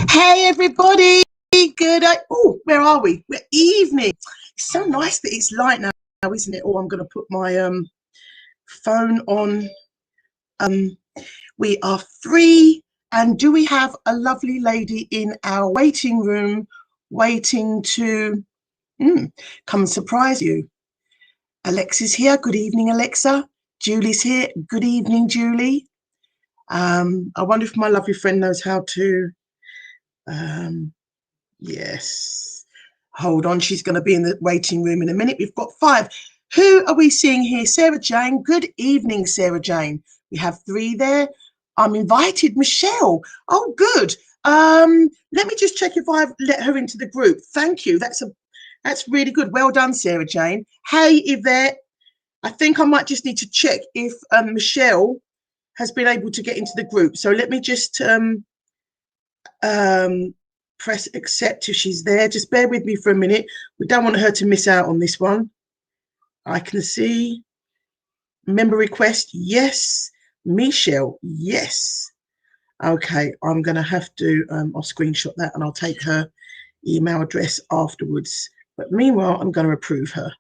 Hey everybody, good. Oh, where are we? We're evening. It's so nice that it's light now, isn't it? Oh, I'm going to put my phone on. We are free, and do we have a lovely lady in our waiting room waiting to come and surprise you? Alexa's here. Good evening, Alexa. Julie's here. Good evening, Julie. I wonder if my lovely friend knows how to. Yes. Hold on. She's going to be in the waiting room in a minute. We've got 5. Who are we seeing here? Sarah Jane. Good evening, Sarah Jane. We have 3 there. I'm invited Michelle. Oh, good. Let me just check if I've let her into the group. Thank you. That's really good. Well done, Sarah Jane. Hey, Yvette. I think I might just need to check if Michelle has been able to get into the group. So let me just press accept if she's there. Just bear with me for a minute. We don't want her to miss out on this one. I can see member request. Yes. Michelle. Yes. Okay. I'm going to have to, I'll screenshot that and I'll take her email address afterwards. But meanwhile, I'm going to approve her.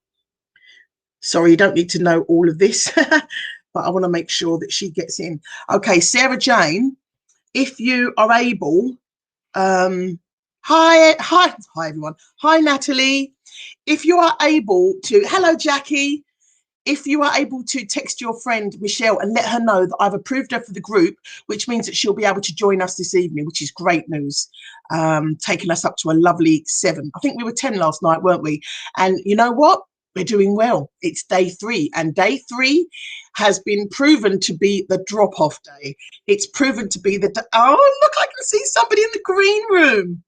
Sorry, you don't need to know all of this, but I want to make sure that she gets in. Okay. Sarah Jane, if you are able, hi everyone. Hi Natalie. If you are able to, hello Jackie. If you are able to text your friend Michelle and let her know that I've approved her for the group, which means that she'll be able to join us this evening, which is great news. Taking us up to a lovely 7. I think we were 10 last night, weren't we? And you know what? We're doing well. It's day 3, and day 3 has been proven to be the drop-off day. It's proven to be the oh, look, I can see somebody in the green room.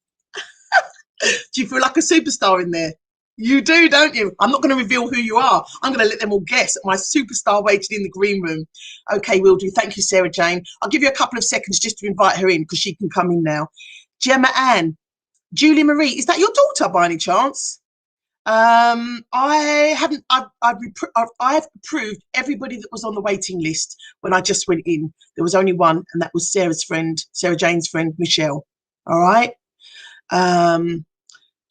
Do you feel like a superstar in there? You do, don't you? I'm not going to reveal who you are. I'm going to let them all guess. My superstar waited in the green room. Okay, will do. Thank you, Sarah Jane. I'll give you a couple of seconds just to invite her in because she can come in now. Gemma Ann, Julie Marie, is that your daughter by any chance? I haven't. I've approved everybody that was on the waiting list when I just went in. There was only one, and that was Sarah's friend, Sarah Jane's friend, Michelle. All right.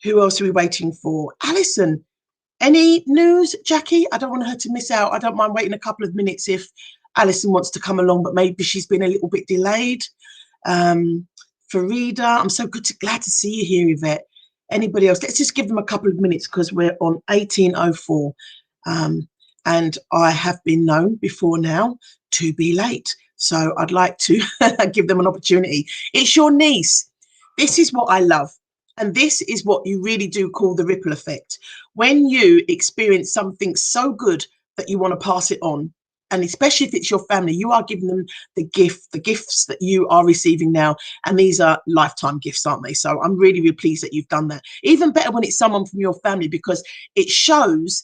Who else are we waiting for? Alison. Any news, Jackie? I don't want her to miss out. I don't mind waiting a couple of minutes if Alison wants to come along, but maybe she's been a little bit delayed. Farida, I'm so glad to see you here, Yvette. Anybody else? Let's just give them a couple of minutes because we're on 18:04, and I have been known before now to be late, so I'd like to give them an opportunity. It's your niece. This is what I love, and this is what you really do call the ripple effect. When you experience something so good that you want to pass it on, and especially if it's your family, you are giving them the gifts that you are receiving now. And these are lifetime gifts, aren't they? So I'm really, really pleased that you've done that. Even better when it's someone from your family, because it shows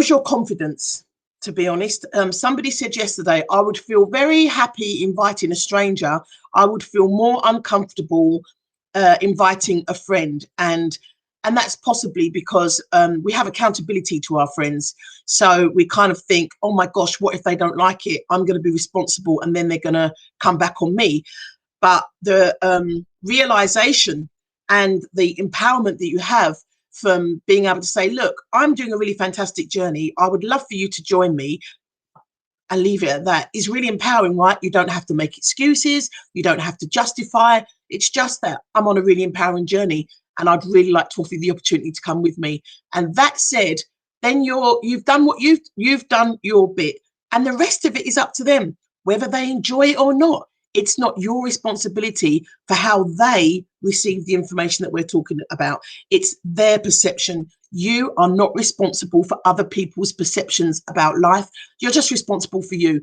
your confidence, to be honest. Somebody said yesterday, I would feel very happy inviting a stranger. I would feel more uncomfortable inviting a friend. And that's possibly because we have accountability to our friends. So we kind of think, oh my gosh, what if they don't like it? I'm going to be responsible, and then they're going to come back on me. But the realization and the empowerment that you have from being able to say, look, I'm doing a really fantastic journey. I would love for you to join me, and leave it at that, is really empowering, right? You don't have to make excuses. You don't have to justify. It's just that I'm on a really empowering journey, and I'd really like to offer you the opportunity to come with me. And that said, then you've done what you've done your bit, and the rest of it is up to them, whether they enjoy it or not. It's not your responsibility for how they receive the information that we're talking about. It's their perception. You are not responsible for other people's perceptions about life. You're just responsible for you.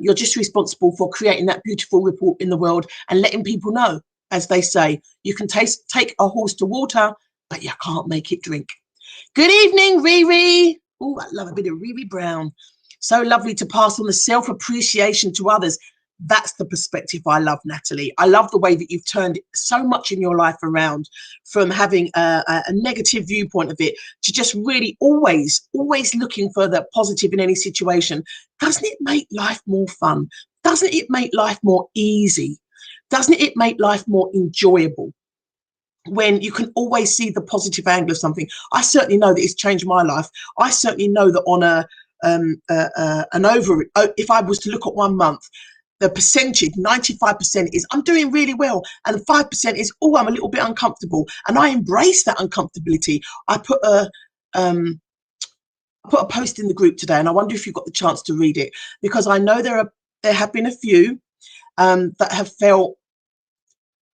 You're just responsible for creating that beautiful ripple in the world and letting people know, as they say, you can take a horse to water, but you can't make it drink. Good evening, Riri. Oh, I love a bit of Riri Brown. So lovely to pass on the self-appreciation to others. That's the perspective I love, Natalie. I love the way that you've turned so much in your life around, from having a negative viewpoint of it to just really always looking for the positive in any situation. Doesn't it make life more fun? doesn't it make life more easy? Doesn't it make life more enjoyable when you can always see the positive angle of something? I certainly know that it's changed my life. I certainly know that on if I was to look at 1 month, the percentage, 95% is I'm doing really well, and 5% is, oh, I'm a little bit uncomfortable, and I embrace that uncomfortability. I put a post in the group today, and I wonder if you got the chance to read it, because I know there have been a few that have felt,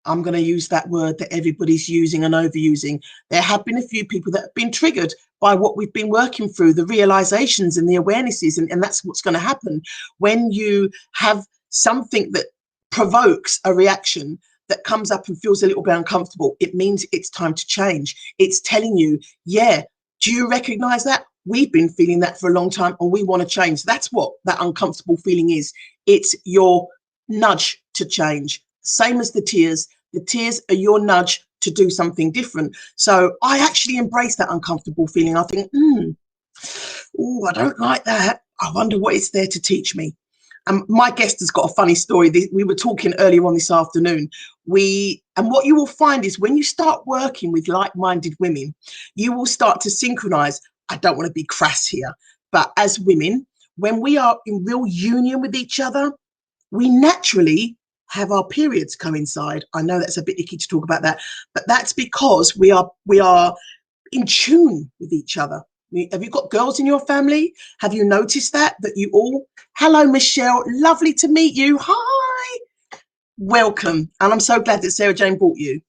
I'm going to use that word that everybody's using and overusing. There have been a few people that have been triggered by what we've been working through, the realizations and the awarenesses, and that's what's going to happen when you have something that provokes a reaction that comes up and feels a little bit uncomfortable. It means it's time to change. It's telling you, yeah, do you recognize that? We've been feeling that for a long time, and we want to change. That's what that uncomfortable feeling is. It's your nudge to change. Same as the tears. The tears are your nudge to do something different. So I actually embrace that uncomfortable feeling. I think, oh, I don't like that. I wonder what it's there to teach me. My guest has got a funny story. We were talking earlier on this afternoon. And what you will find is when you start working with like-minded women, you will start to synchronize. I don't want to be crass here, but as women, when we are in real union with each other, we naturally have our periods coincide. I know that's a bit icky to talk about that, but that's because we are in tune with each other. Have you got girls in your family? Have you noticed that you all, hello, Michelle, lovely to meet you. Hi, welcome. And I'm so glad that Sarah Jane brought you.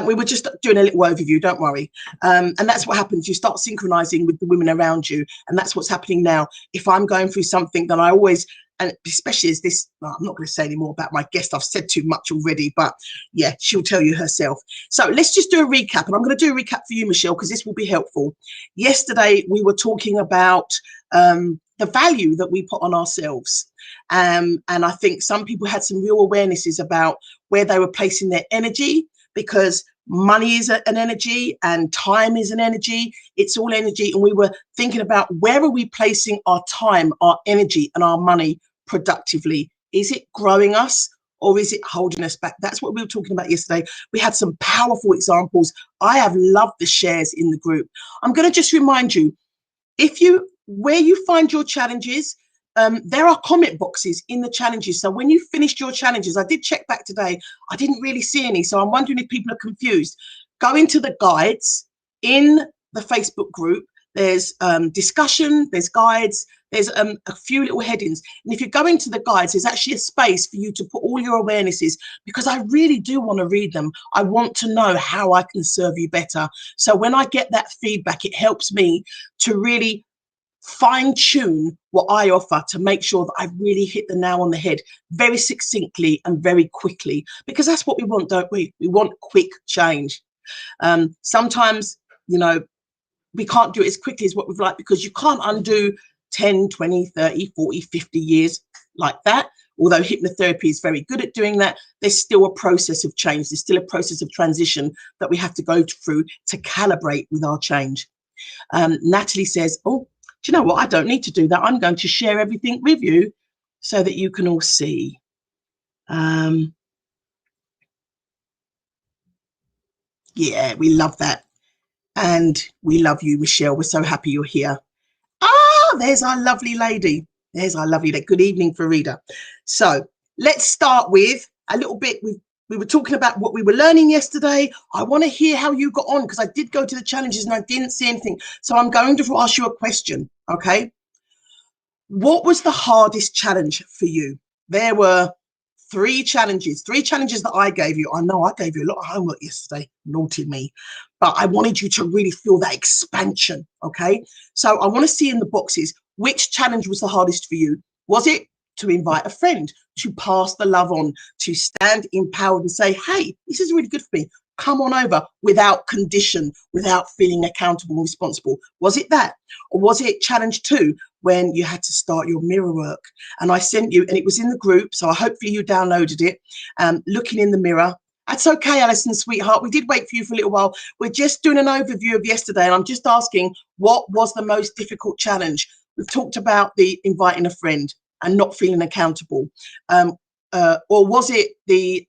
We were just doing a little overview, don't worry. And that's what happens. You start synchronizing with the women around you. And that's what's happening now. If I'm going through something, then I always, and especially as this, well, I'm not going to say any more about my guest. I've said too much already, but yeah, she'll tell you herself. So let's just do a recap. And I'm going to do a recap for you, Michelle, because this will be helpful. Yesterday, we were talking about the value that we put on ourselves. And I think some people had some real awarenesses about where they were placing their energy, because money is an energy and time is an energy. It's all energy. And we were thinking about, where are we placing our time, our energy and our money productively? Is it growing us or is it holding us back? That's what we were talking about yesterday. We had some powerful examples. I have loved the shares in the group. I'm going to just remind you, where you find your challenges, there are comment boxes in the challenges. So when you finished your challenges, I did check back today, I didn't really see any. So I'm wondering if people are confused. Go into the guides in the Facebook group. There's discussion, there's guides, there's a few little headings. And if you go into the guides, there's actually a space for you to put all your awarenesses, because I really do want to read them. I want to know how I can serve you better. So when I get that feedback, it helps me to really fine-tune what I offer to make sure that I really hit the nail on the head very succinctly and very quickly, because that's what we want, don't we? We want quick change. Sometimes, we can't do it as quickly as what we'd like, because you can't undo 10, 20, 30, 40, 50 years like that. Although hypnotherapy is very good at doing that, there's still a process of change. There's still a process of transition that we have to go through to calibrate with our change. Natalie says, oh, do you know what? I don't need to do that. I'm going to share everything with you so that you can all see. Yeah, we love that. And we love you, Michelle. We're so happy you're here. Ah, there's our lovely lady. There's our lovely lady. Good evening, Farida. So let's start with a little bit. We were talking about what we were learning yesterday. I want to hear how you got on, because I did go to the challenges and I didn't see anything. So I'm going to ask you a question, okay? What was the hardest challenge for you? There were three challenges that I gave you. I know I gave you a lot of homework yesterday, naughty me, but I wanted you to really feel that expansion, okay? So I want to see in the boxes, which challenge was the hardest for you? Was it to invite a friend, to pass the love on, to stand empowered and say, hey, this is really good for me, come on over, without condition, without feeling accountable and responsible? Was it that? Or was it challenge 2, when you had to start your mirror work? And I sent you, and it was in the group, so hopefully you downloaded it, looking in the mirror. That's okay, Alison, sweetheart. We did wait for you for a little while. We're just doing an overview of yesterday, and I'm just asking, what was the most difficult challenge? We've talked about the inviting a friend, and not feeling accountable? Or was it the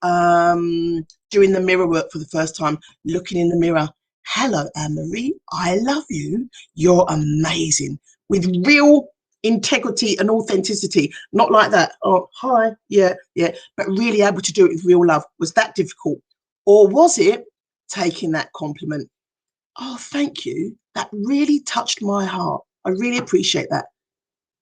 doing the mirror work for the first time, looking in the mirror? Hello, Anne-Marie, I love you. You're amazing. With real integrity and authenticity, not like that. Oh, hi, yeah, yeah. But really able to do it with real love. Was that difficult? Or was it taking that compliment? Oh, thank you. That really touched my heart. I really appreciate that.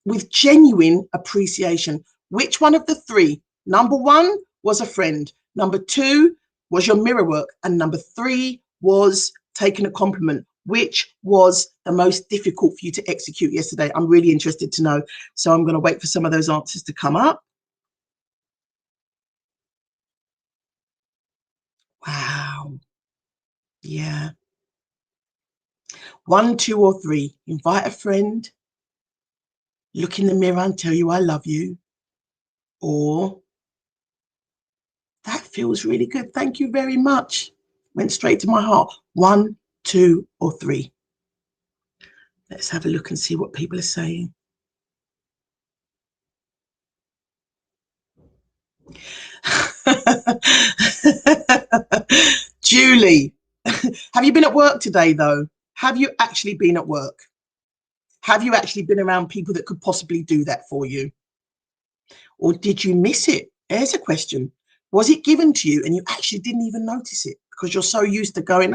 With genuine appreciation. Which one of the three? Number one was a friend. Number two was your mirror work. And number three was taking a compliment. Which was the most difficult for you to execute yesterday? I'm really interested to know. So I'm going to wait for some of those answers to come up. Wow. Yeah. 1, 2, or 3. Invite a friend. Look in the mirror and tell you I love you. Or that feels really good. Thank you very much. Went straight to my heart. 1, 2, or 3. Let's have a look and see what people are saying. Julie, have you been at work today though? Have you actually been at work? Have you actually been around people that could possibly do that for you? Or did you miss it? There's a question. Was it given to you and you actually didn't even notice it because you're so used to going,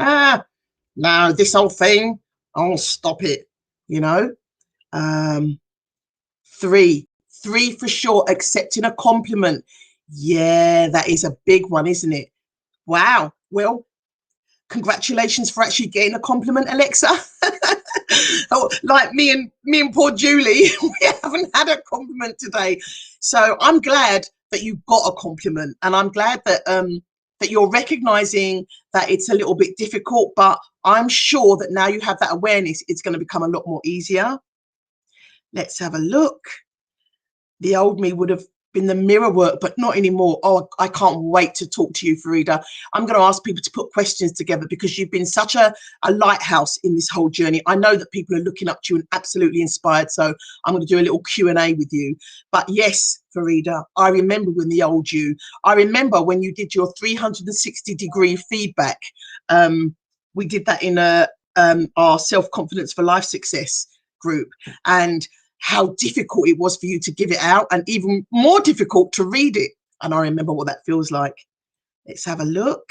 no, this whole thing, I'll stop it, you know? 3 for sure, accepting a compliment. Yeah, that is a big one, isn't it? Wow. Well, congratulations for actually getting a compliment, Alexa. Oh, like me and poor Julie, we haven't had a compliment today. So I'm glad that you got a compliment, and I'm glad that that you're recognizing that it's a little bit difficult, but I'm sure that now you have that awareness, it's going to become a lot more easier. Let's have a look. The old me would have been the mirror work, but not anymore. Oh, I can't wait to talk to you, Farida. I'm going to ask people to put questions together because you've been such a lighthouse in this whole journey. I know that people are looking up to you and absolutely inspired. So I'm going to do a little Q&A with you. But yes, Farida, I remember when the old you, I remember when you did your 360-degree feedback. We did that in our Self-Confidence for Life Success group. And how difficult it was for you to give it out and even more difficult to read it. And I remember what that feels like. Let's have a look.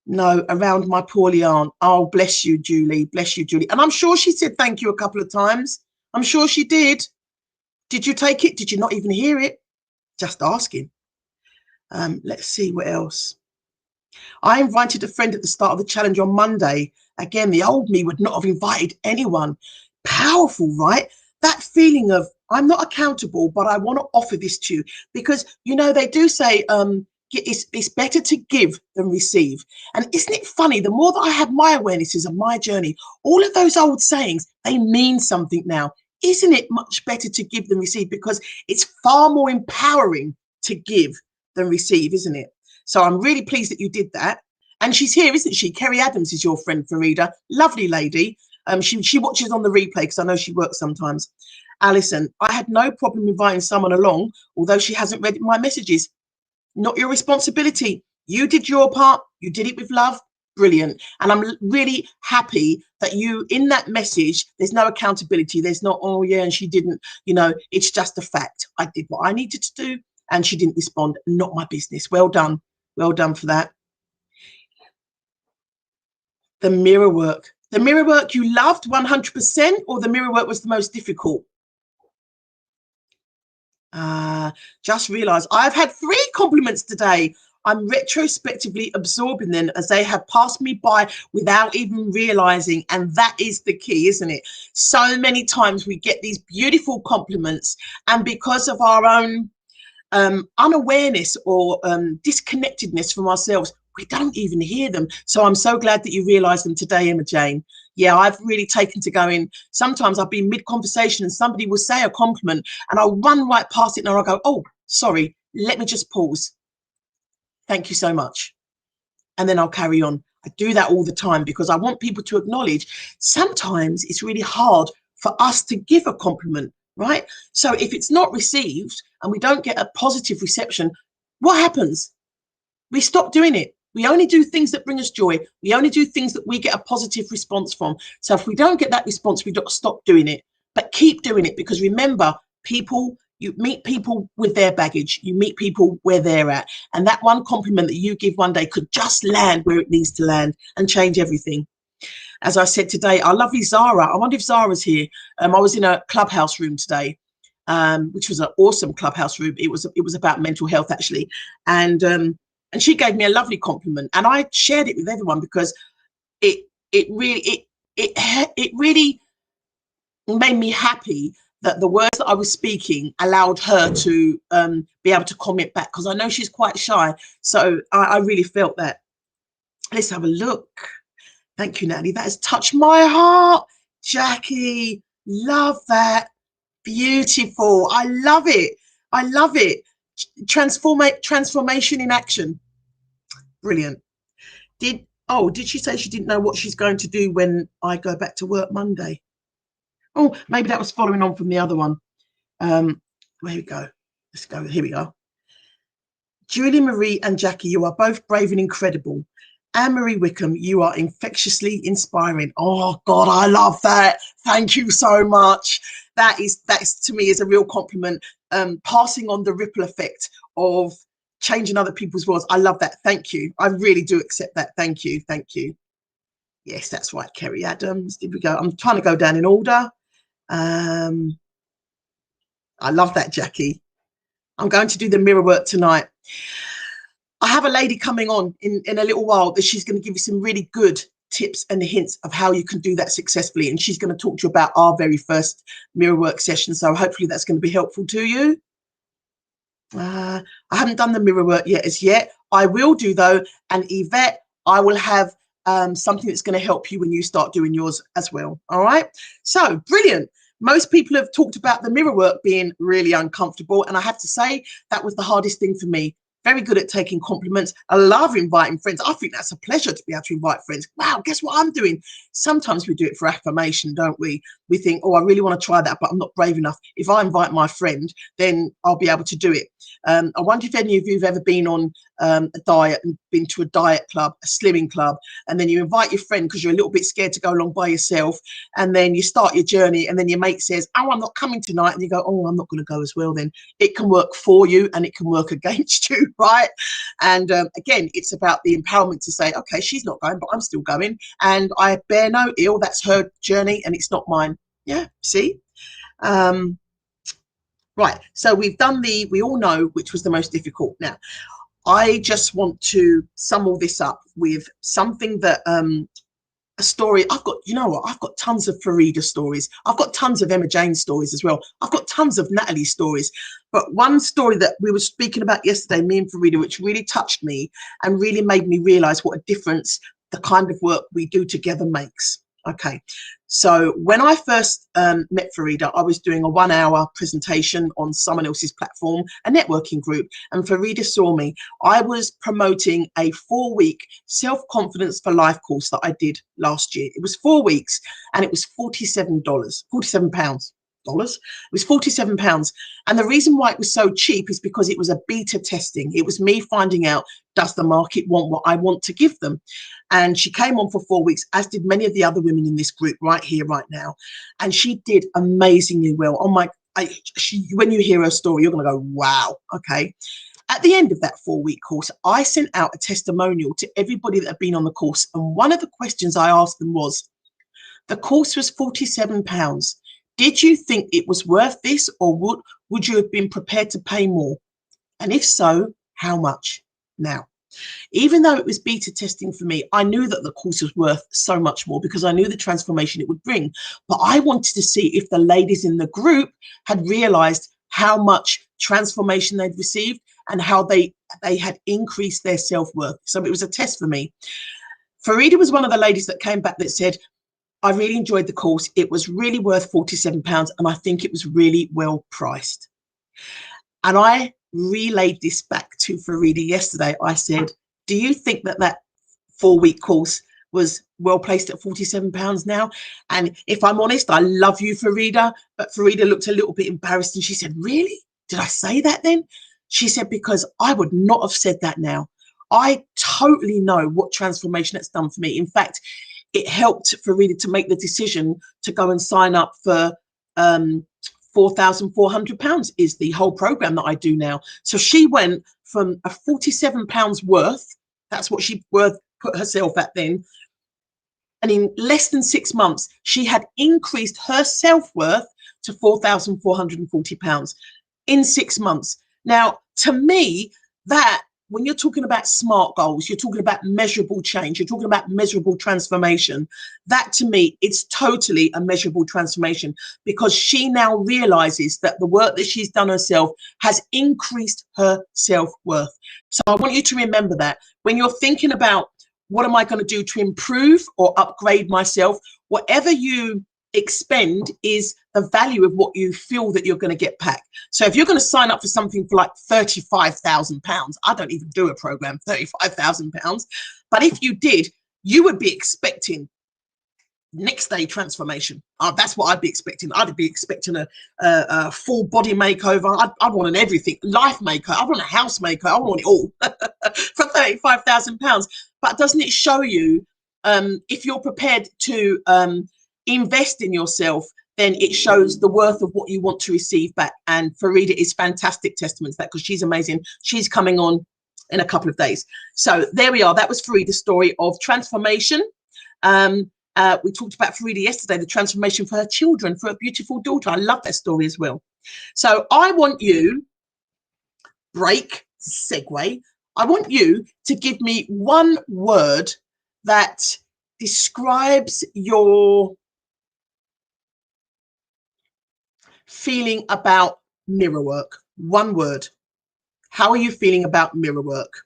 No, around my poorly aunt. Oh, bless you, Julie. Bless you, Julie. And I'm sure she said thank you a couple of times. I'm sure she did. Did you take it? Did you not even hear it? Just asking. Let's see what else. I invited a friend at the start of the challenge on Monday. Again, the old me would not have invited anyone. Powerful, right? That feeling of I'm not accountable, but I want to offer this to you because, you know, they do say it's better to give than receive. And isn't it funny? The more that I have my awarenesses of my journey, all of those old sayings, they mean something now. Isn't it much better to give than receive? Because it's far more empowering to give than receive, isn't it? So I'm really pleased that you did that. And she's here, isn't she? Kerry Adams is your friend, Farida. Lovely lady. She watches on the replay because I know she works sometimes. Alison, I had no problem inviting someone along, although she hasn't read my messages. Not your responsibility. You did your part. You did it with love. Brilliant. And I'm really happy that you, in that message, there's no accountability. There's not, oh yeah, and she didn't, you know, it's just a fact. I did what I needed to do and she didn't respond. Not my business. Well done. Well done for that. The mirror work. The mirror work you loved 100%, or the mirror work was the most difficult? Just realized I've had 3 compliments today. I'm retrospectively absorbing them as they have passed me by without even realizing. And that is the key, isn't it? So many times we get these beautiful compliments, and because of our own unawareness or disconnectedness from ourselves, we don't even hear them. So I'm so glad that you realized them today, Emma Jane. Yeah, I've really taken to going. Sometimes I'll be mid-conversation and somebody will say a compliment and I'll run right past it and I'll go, oh, sorry, let me just pause. Thank you so much. And then I'll carry on. I do that all the time because I want people to acknowledge sometimes it's really hard for us to give a compliment, right? So if it's not received and we don't get a positive reception, what happens? We stop doing it. We only do things that bring us joy. We only do things that we get a positive response from. So if we don't get that response, we got to stop doing it, but keep doing it, because remember, people, you meet people with their baggage. You meet people where they're at. And that one compliment that you give one day could just land where it needs to land and change everything. As I said today, our lovely Zara, I wonder if Zara's here. I was in a clubhouse room today, which was an awesome clubhouse room. It was about mental health, actually. And she gave me a lovely compliment, and I shared it with everyone because it really made me happy that the words that I was speaking allowed her to be able to comment back, because I know she's quite shy. So I really felt that. Let's have a look. Thank you, Natalie. That has touched my heart. Jackie, love that. Beautiful. I love it. I love it. Transformation in action. Brilliant. Did she say she didn't know what she's going to do when I go back to work Monday? Oh, maybe that was following on from the other one. Here we go. Let's go. Here we are. Julie Marie and Jackie, you are both brave and incredible. Anne-Marie Wickham, you are infectiously inspiring. Oh God, I love that. Thank you so much. That is to me is a real compliment. Passing on the ripple effect of changing other people's worlds. I love that. Thank you. I really do accept that. Thank you. Thank you. Yes, that's right, Kerry Adams. Here we go. I'm trying to go down in order. I love that, Jackie. I'm going to do the mirror work tonight. I have a lady coming on in a little while that she's going to give you some really good tips and hints of how you can do that successfully. And she's going to talk to you about our very first mirror work session. So hopefully that's going to be helpful to you. I haven't done the mirror work yet as yet. I will do though. And Yvette, I will have something that's going to help you when you start doing yours as well. All right. So brilliant. Most people have talked about the mirror work being really uncomfortable. And I have to say that was the hardest thing for me. Very good at taking compliments. I love inviting friends. I think that's a pleasure to be able to invite friends. Wow, guess what I'm doing? Sometimes we do it for affirmation, don't we? We think, oh, I really want to try that, but I'm not brave enough. If I invite my friend, then I'll be able to do it. I wonder if any of you have ever been on a diet and been to a diet club, a slimming club, and then you invite your friend because you're a little bit scared to go along by yourself, and then you start your journey, and then your mate says, oh, I'm not coming tonight, and you go, oh, I'm not going to go as well. Then it can work for you and it can work against you, right? And again, it's about the empowerment to say, okay, she's not going, but I'm still going, and I bear no ill. That's her journey and it's not mine. Yeah, see? Right, so we've done we all know which was the most difficult. Now, I just want to sum all this up with something that, a story. I've got, you know what, I've got tons of Farida stories. I've got tons of Emma Jane stories as well. I've got tons of Natalie stories. But one story that we were speaking about yesterday, me and Farida, which really touched me and really made me realize what a difference the kind of work we do together makes. Okay, so when I first met Farida, I was doing a 1-hour presentation on someone else's platform, a networking group, and Farida saw me. I was promoting a 4-week self-confidence for life course that I did last year. It was 4 weeks and it was £47, £47. It was £47. And the reason why it was so cheap is because it was a beta testing. It was me finding out, does the market want what I want to give them? And she came on for 4 weeks, as did many of the other women in this group right here, right now. And she did amazingly well. Oh my, when you hear her story, you're going to go, wow. Okay. At the end of that 4-week course, I sent out a testimonial to everybody that had been on the course. And one of the questions I asked them was, the course was £47. Did you think it was worth this, or would you have been prepared to pay more? And if so, how much? Now, even though it was beta testing for me, I knew that the course was worth so much more because I knew the transformation it would bring. But I wanted to see if the ladies in the group had realized how much transformation they'd received and how they had increased their self-worth. So it was a test for me. Farida was one of the ladies that came back that said, I really enjoyed the course. It was really worth £47 and I think it was really well priced. And I relayed this back to Farida yesterday. I said, do you think that 4-week course was well placed at £47 now. And if I'm honest, I love you, Farida, but Farida looked a little bit embarrassed and she said, really? Did I say that then? She said, because I would not have said that now. I totally know what transformation it's done for me. In fact, it helped Farida to make the decision to go and sign up for £4,400 is the whole program that I do now. So she went from a £47 worth, that's what she put herself at then, and in less than 6 months, she had increased her self-worth to £4,440 in 6 months. Now, to me, that when you're talking about SMART goals, you're talking about measurable change, you're talking about measurable transformation. That to me, it's totally a measurable transformation, because she now realizes that the work that she's done herself has increased her self-worth. So I want you to remember that when you're thinking about what am I going to do to improve or upgrade myself, whatever you expend is the value of what you feel that you're going to get back. So if you're going to sign up for something for like £35,000, I don't even do a program, £35,000. But if you did, you would be expecting next day transformation. That's what I'd be expecting. I'd be expecting a full body makeover. I'd want an everything life makeover. I want a house makeover. I want it all for £35,000. But doesn't it show you if you're prepared to invest in yourself, then it shows the worth of what you want to receive back. And Farida is fantastic testament to that, because she's amazing. She's coming on in a couple of days. So there we are. That was Farida's story of transformation. We talked about Farida yesterday, the transformation for her children, for a beautiful daughter. I love that story as well. So I want you, segue, I want you to give me one word that describes your feeling about mirror work. One word. How are you feeling about mirror work?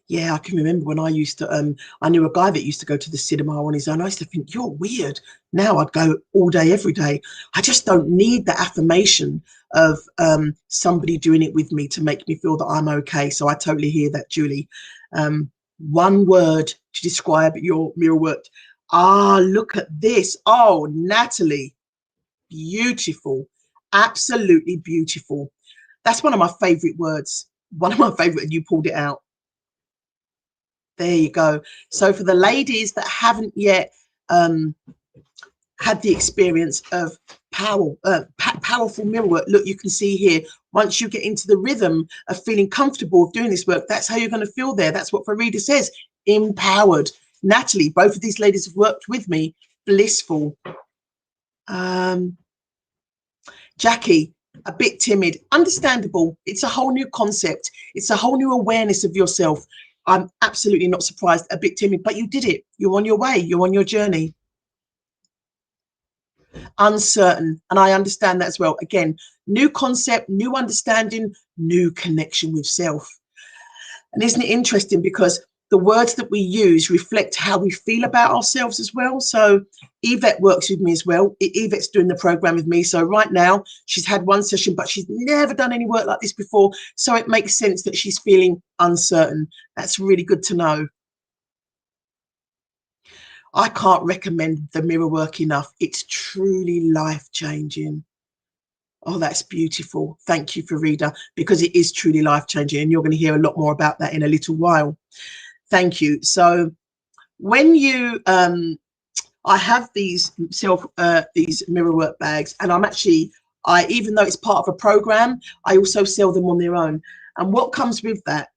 Yeah, I can remember when I used to, I knew a guy that used to go to the cinema on his own. I used to think, you're weird. Now I'd go all day, every day. I just don't need the affirmation of somebody doing it with me to make me feel that I'm okay. So I totally hear that, Julie. One word to describe your mirror work. Ah, look at this. Oh, Natalie, beautiful. Absolutely beautiful. That's one of my favorite words. One of my favorite, and you pulled it out. There you go. So for the ladies that haven't yet had the experience of powerful mirror work, look, you can see here, once you get into the rhythm of feeling comfortable of doing this work, that's how you're going to feel there. That's what Farida says, empowered. Natalie, both of these ladies have worked with me, blissful. Jackie, a bit timid, understandable. It's a whole new concept. It's a whole new awareness of yourself. I'm absolutely not surprised, a bit timid, but you did it. You're on your way. You're on your journey. Uncertain. And I understand that as well. Again, new concept, new understanding, new connection with self. And isn't it interesting, because the words that we use reflect how we feel about ourselves as well. So Yvette works with me as well. Yvette's doing the program with me. So right now she's had one session, but she's never done any work like this before. So it makes sense that she's feeling uncertain. That's really good to know. I can't recommend the mirror work enough. It's truly life-changing. Oh, that's beautiful. Thank you, Farida, because it is truly life-changing, and you're going to hear a lot more about that in a little while. Thank you. So when you I have these these mirror work bags, and even though it's part of a program, I also sell them on their own. And what comes with that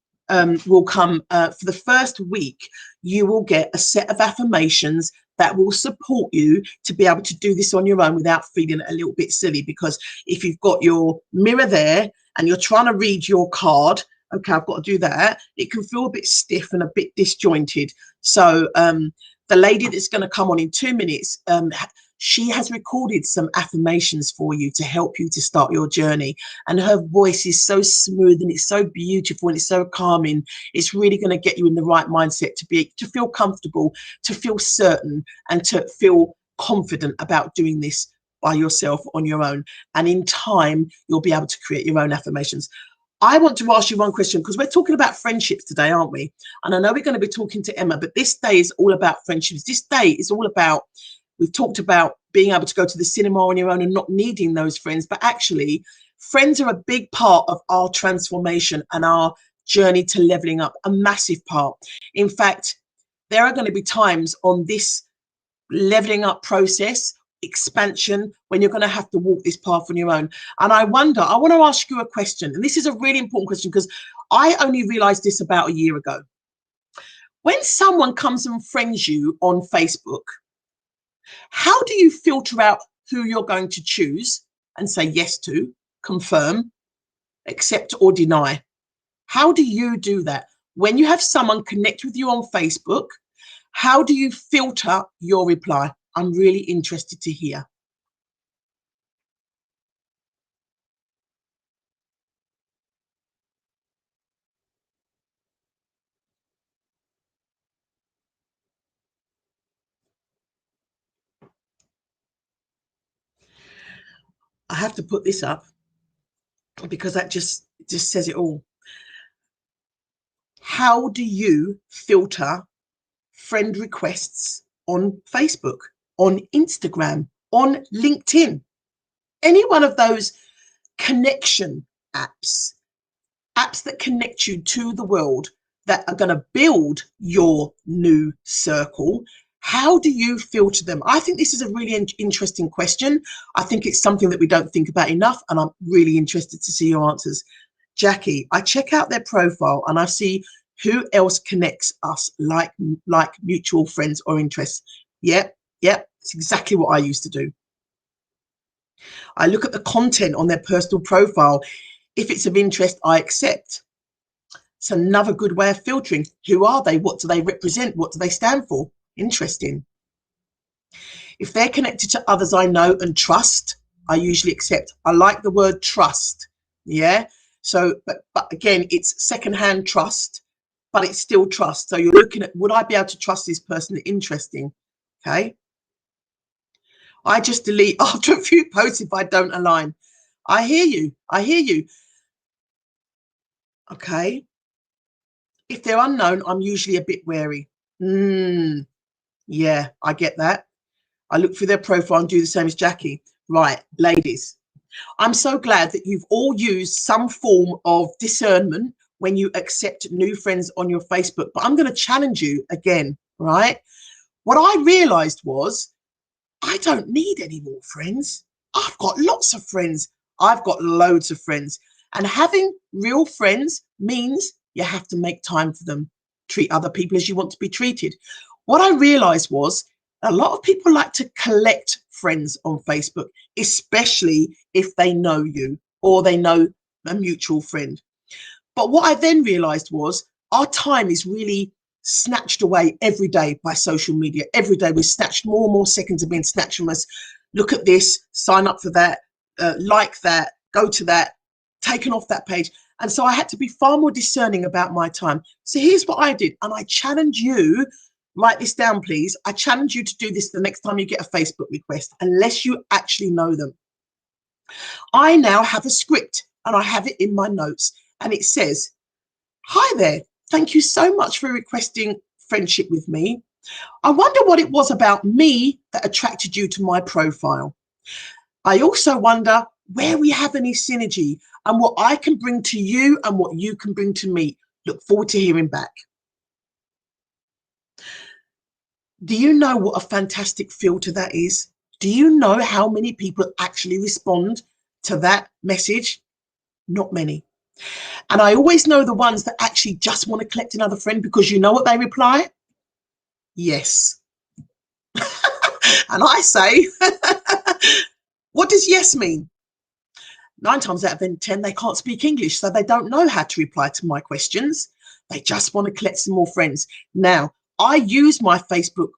will come for the first week, you will get a set of affirmations that will support you to be able to do this on your own without feeling a little bit silly. Because if you've got your mirror there and you're trying to read your card, okay, I've got to do that, it can feel a bit stiff and a bit disjointed. So the lady that's going to come on in 2 minutes, She has recorded some affirmations for you to help you to start your journey. And her voice is so smooth and it's so beautiful and it's so calming. It's really going to get you in the right mindset to feel comfortable, to feel certain, and to feel confident about doing this by yourself on your own. And in time, you'll be able to create your own affirmations. I want to ask you one question, because we're talking about friendships today, aren't we? And I know we're going to be talking to Emma, but this day is all about friendships. This day is all about, we've talked about being able to go to the cinema on your own and not needing those friends, but actually friends are a big part of our transformation and our journey to leveling up, a massive part. In fact, there are going to be times on this leveling up process, expansion, when you're going to have to walk this path on your own. And I want to ask you a question, and this is a really important question because I only realized this about a year ago. When someone comes and friends you on Facebook, how do you filter out who you're going to choose and say yes to, confirm, accept, or deny? How do you do that? When you have someone connect with you on Facebook, how do you filter your reply? I'm really interested to hear. I have to put this up because that just says it all. How do you filter friend requests on Facebook, on Instagram, on LinkedIn? Any one of those connection apps that connect you to the world, that are going to build your new circle. How do you filter them? I think this is a really interesting question. I think it's something that we don't think about enough, and I'm really interested to see your answers. Jackie, I check out their profile and I see who else connects us, like mutual friends or interests. Yep, it's exactly what I used to do. I look at the content on their personal profile. If it's of interest, I accept. It's another good way of filtering. Who are they? What do they represent? What do they stand for? Interesting. If they're connected to others I know and trust, I usually accept. I like the word trust. Yeah. So, but again, it's secondhand trust, but it's still trust. So you're looking at, would I be able to trust this person? Interesting. Okay. I just delete after a few posts if I don't align. I hear you. I hear you. Okay. If they're unknown, I'm usually a bit wary. Yeah, I get that. I look through their profile and do the same as Jackie. Right, ladies, I'm so glad that you've all used some form of discernment when you accept new friends on your Facebook. But I'm going to challenge you again, right? What I realized was I don't need any more friends. I've got lots of friends. I've got loads of friends. And having real friends means you have to make time for them. Treat other people as you want to be treated. What I realized was a lot of people like to collect friends on Facebook, especially if they know you or they know a mutual friend. But what I then realized was our time is really snatched away every day by social media. Every day we're snatched, more and more seconds are being snatched from us. Look at this, sign up for that, like that, go to that, taken off that page. And so I had to be far more discerning about my time. So here's what I did. And I challenge you, write this down, please. I challenge you to do this the next time you get a Facebook request, unless you actually know them. I now have a script and I have it in my notes, and it says, "Hi there. Thank you so much for requesting friendship with me. I wonder what it was about me that attracted you to my profile. I also wonder where we have any synergy and what I can bring to you and what you can bring to me. Look forward to hearing back." Do you know what a fantastic filter that is? Do you know how many people actually respond to that message? Not many. And I always know the ones that actually just want to collect another friend, because you know what they reply? Yes. And I say, what does yes mean? 9 times out of 10, they can't speak English, so they don't know how to reply to my questions. They just want to collect some more friends. Now, I use my Facebook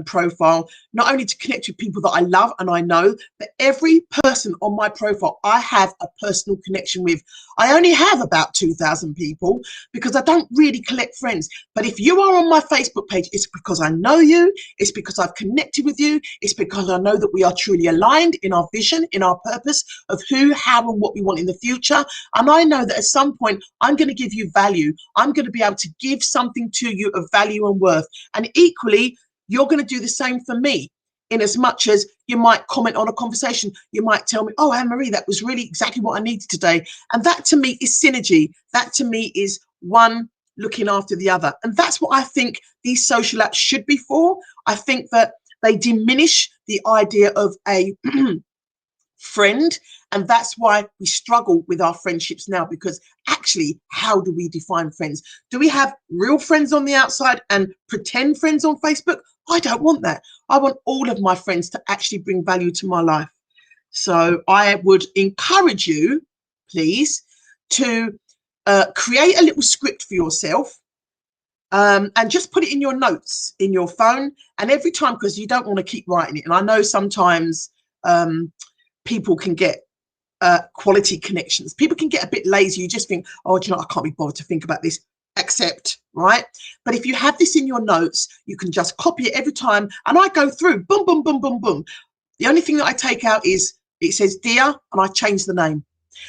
profile not only to connect with people that I love and I know, but every person on my profile I have a personal connection with. I only have about 2,000 people because I don't really collect friends. But if you are on my Facebook page, it's because I know you, it's because I've connected with you, it's because I know that we are truly aligned in our vision, in our purpose of who, how, and what we want in the future. And I know that at some point I'm going to give you value. I'm going to be able to give something to you of value and worth. And equally, you're going to do the same for me, in as much as you might comment on a conversation. You might tell me, oh, Anne-Marie, that was really exactly what I needed today. And that to me is synergy. That to me is one looking after the other. And that's what I think these social apps should be for. I think that they diminish the idea of a friend, and that's why we struggle with our friendships now, because actually, how do we define friends? Do we have real friends on the outside and pretend friends on Facebook? I don't want that. I want all of my friends to actually bring value to my life. So I would encourage you, please, to create a little script for yourself, and just put it in your notes in your phone. And every time, because you don't want to keep writing it, and I know sometimes people can get quality connections. People can get a bit lazy. You just think, oh, do you know, I can't be bothered to think about this. Accept, right? But if you have this in your notes, you can just copy it every time. And I go through, boom, boom, boom, boom, boom. The only thing that I take out is it says dear, and I change the name.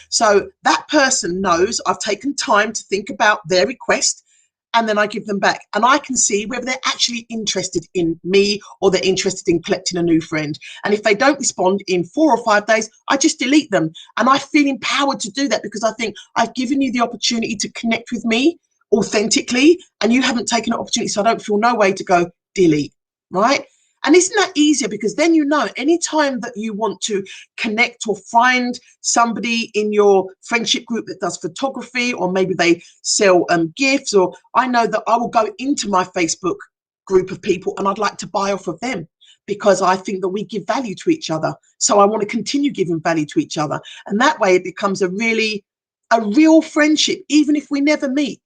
So that person knows I've taken time to think about their request, and then I give them back, and I can see whether they're actually interested in me or they're interested in collecting a new friend. And if they don't respond in 4 or 5 days, I just delete them. And I feel empowered to do that, because I think I've given you the opportunity to connect with me authentically, and you haven't taken an opportunity, so I don't feel no way to go delete, right? And isn't that easier? Because then you know, anytime that you want to connect or find somebody in your friendship group that does photography, or maybe they sell gifts, or I know that I will go into my Facebook group of people and I'd like to buy off of them, because I think that we give value to each other. So I want to continue giving value to each other. And that way it becomes a real friendship, even if we never meet.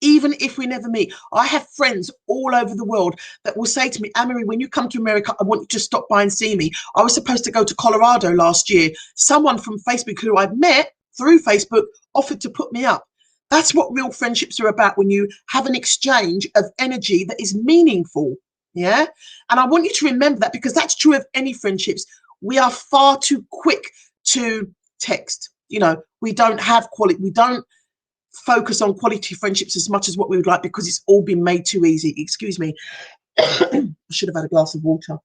Even if we never meet. I have friends all over the world that will say to me, Anne-Marie, when you come to America, I want you to stop by and see me. I was supposed to go to Colorado last year. Someone from Facebook who I've met through Facebook offered to put me up. That's what real friendships are about, when you have an exchange of energy that is meaningful. Yeah. And I want you to remember that, because that's true of any friendships. We are far too quick to text. You know, we don't have quality. We don't focus on quality friendships as much as what we would like, because it's all been made too easy. Excuse me. I should have had a glass of water.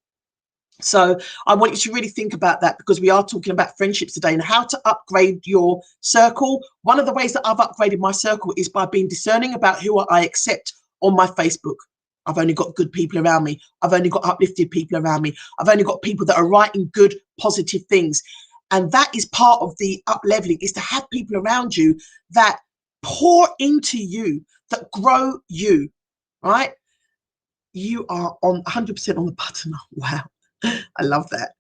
So I want you to really think about that, because we are talking about friendships today and how to upgrade your circle. One of the ways that I've upgraded my circle is by being discerning about who I accept on my Facebook. I've only got good people around me. I've only got uplifted people around me. I've only got people that are writing good, positive things. And that is part of the up leveling, is to have people around you that pour into you, that grow you, right? You are on 100% on the button. Wow, I love that.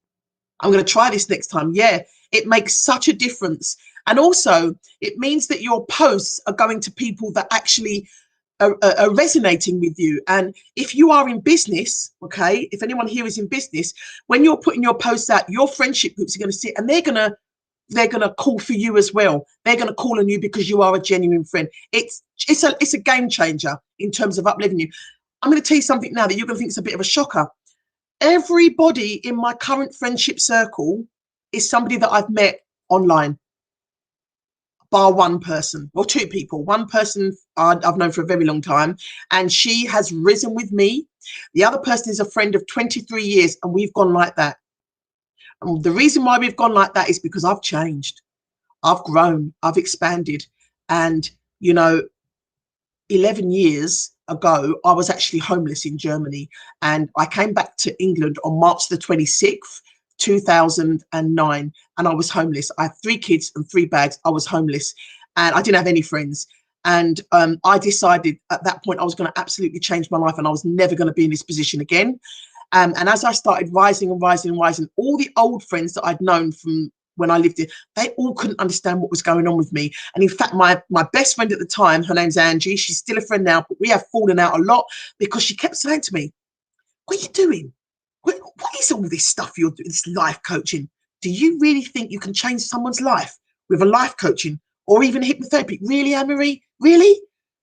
I'm going to try this next time. Yeah, it makes such a difference. And also it means that your posts are going to people that actually are resonating with you. And if you are in business, okay, if anyone here is in business, when you're putting your posts out, your friendship groups are going to sit, and they're going to call for you as well. They're going to call on you because you are a genuine friend. It's a game changer in terms of uplifting you. I'm going to tell you something now that you're going to think is a bit of a shocker. Everybody in my current friendship circle is somebody that I've met online, bar one person, or two people. One person I've known for a very long time, and she has risen with me. The other person is a friend of 23 years, and we've gone like that. And the reason why we've gone like that is because I've changed. I've grown. I've expanded. And, you know, 11 years ago, I was actually homeless in Germany. And I came back to England on March the 26th, 2009. And I was homeless. I had 3 kids and 3 bags. I was homeless and I didn't have any friends. And I decided at that point I was going to absolutely change my life, and I was never going to be in this position again. And as I started rising and rising and rising, all the old friends that I'd known from when I lived here, they all couldn't understand what was going on with me. And in fact, my best friend at the time, her name's Angie, she's still a friend now, but we have fallen out a lot because she kept saying to me, what are you doing? What is all this stuff you're doing, this life coaching? Do you really think you can change someone's life with a life coaching or even hypnotherapy? Really, Anne-Marie? Really?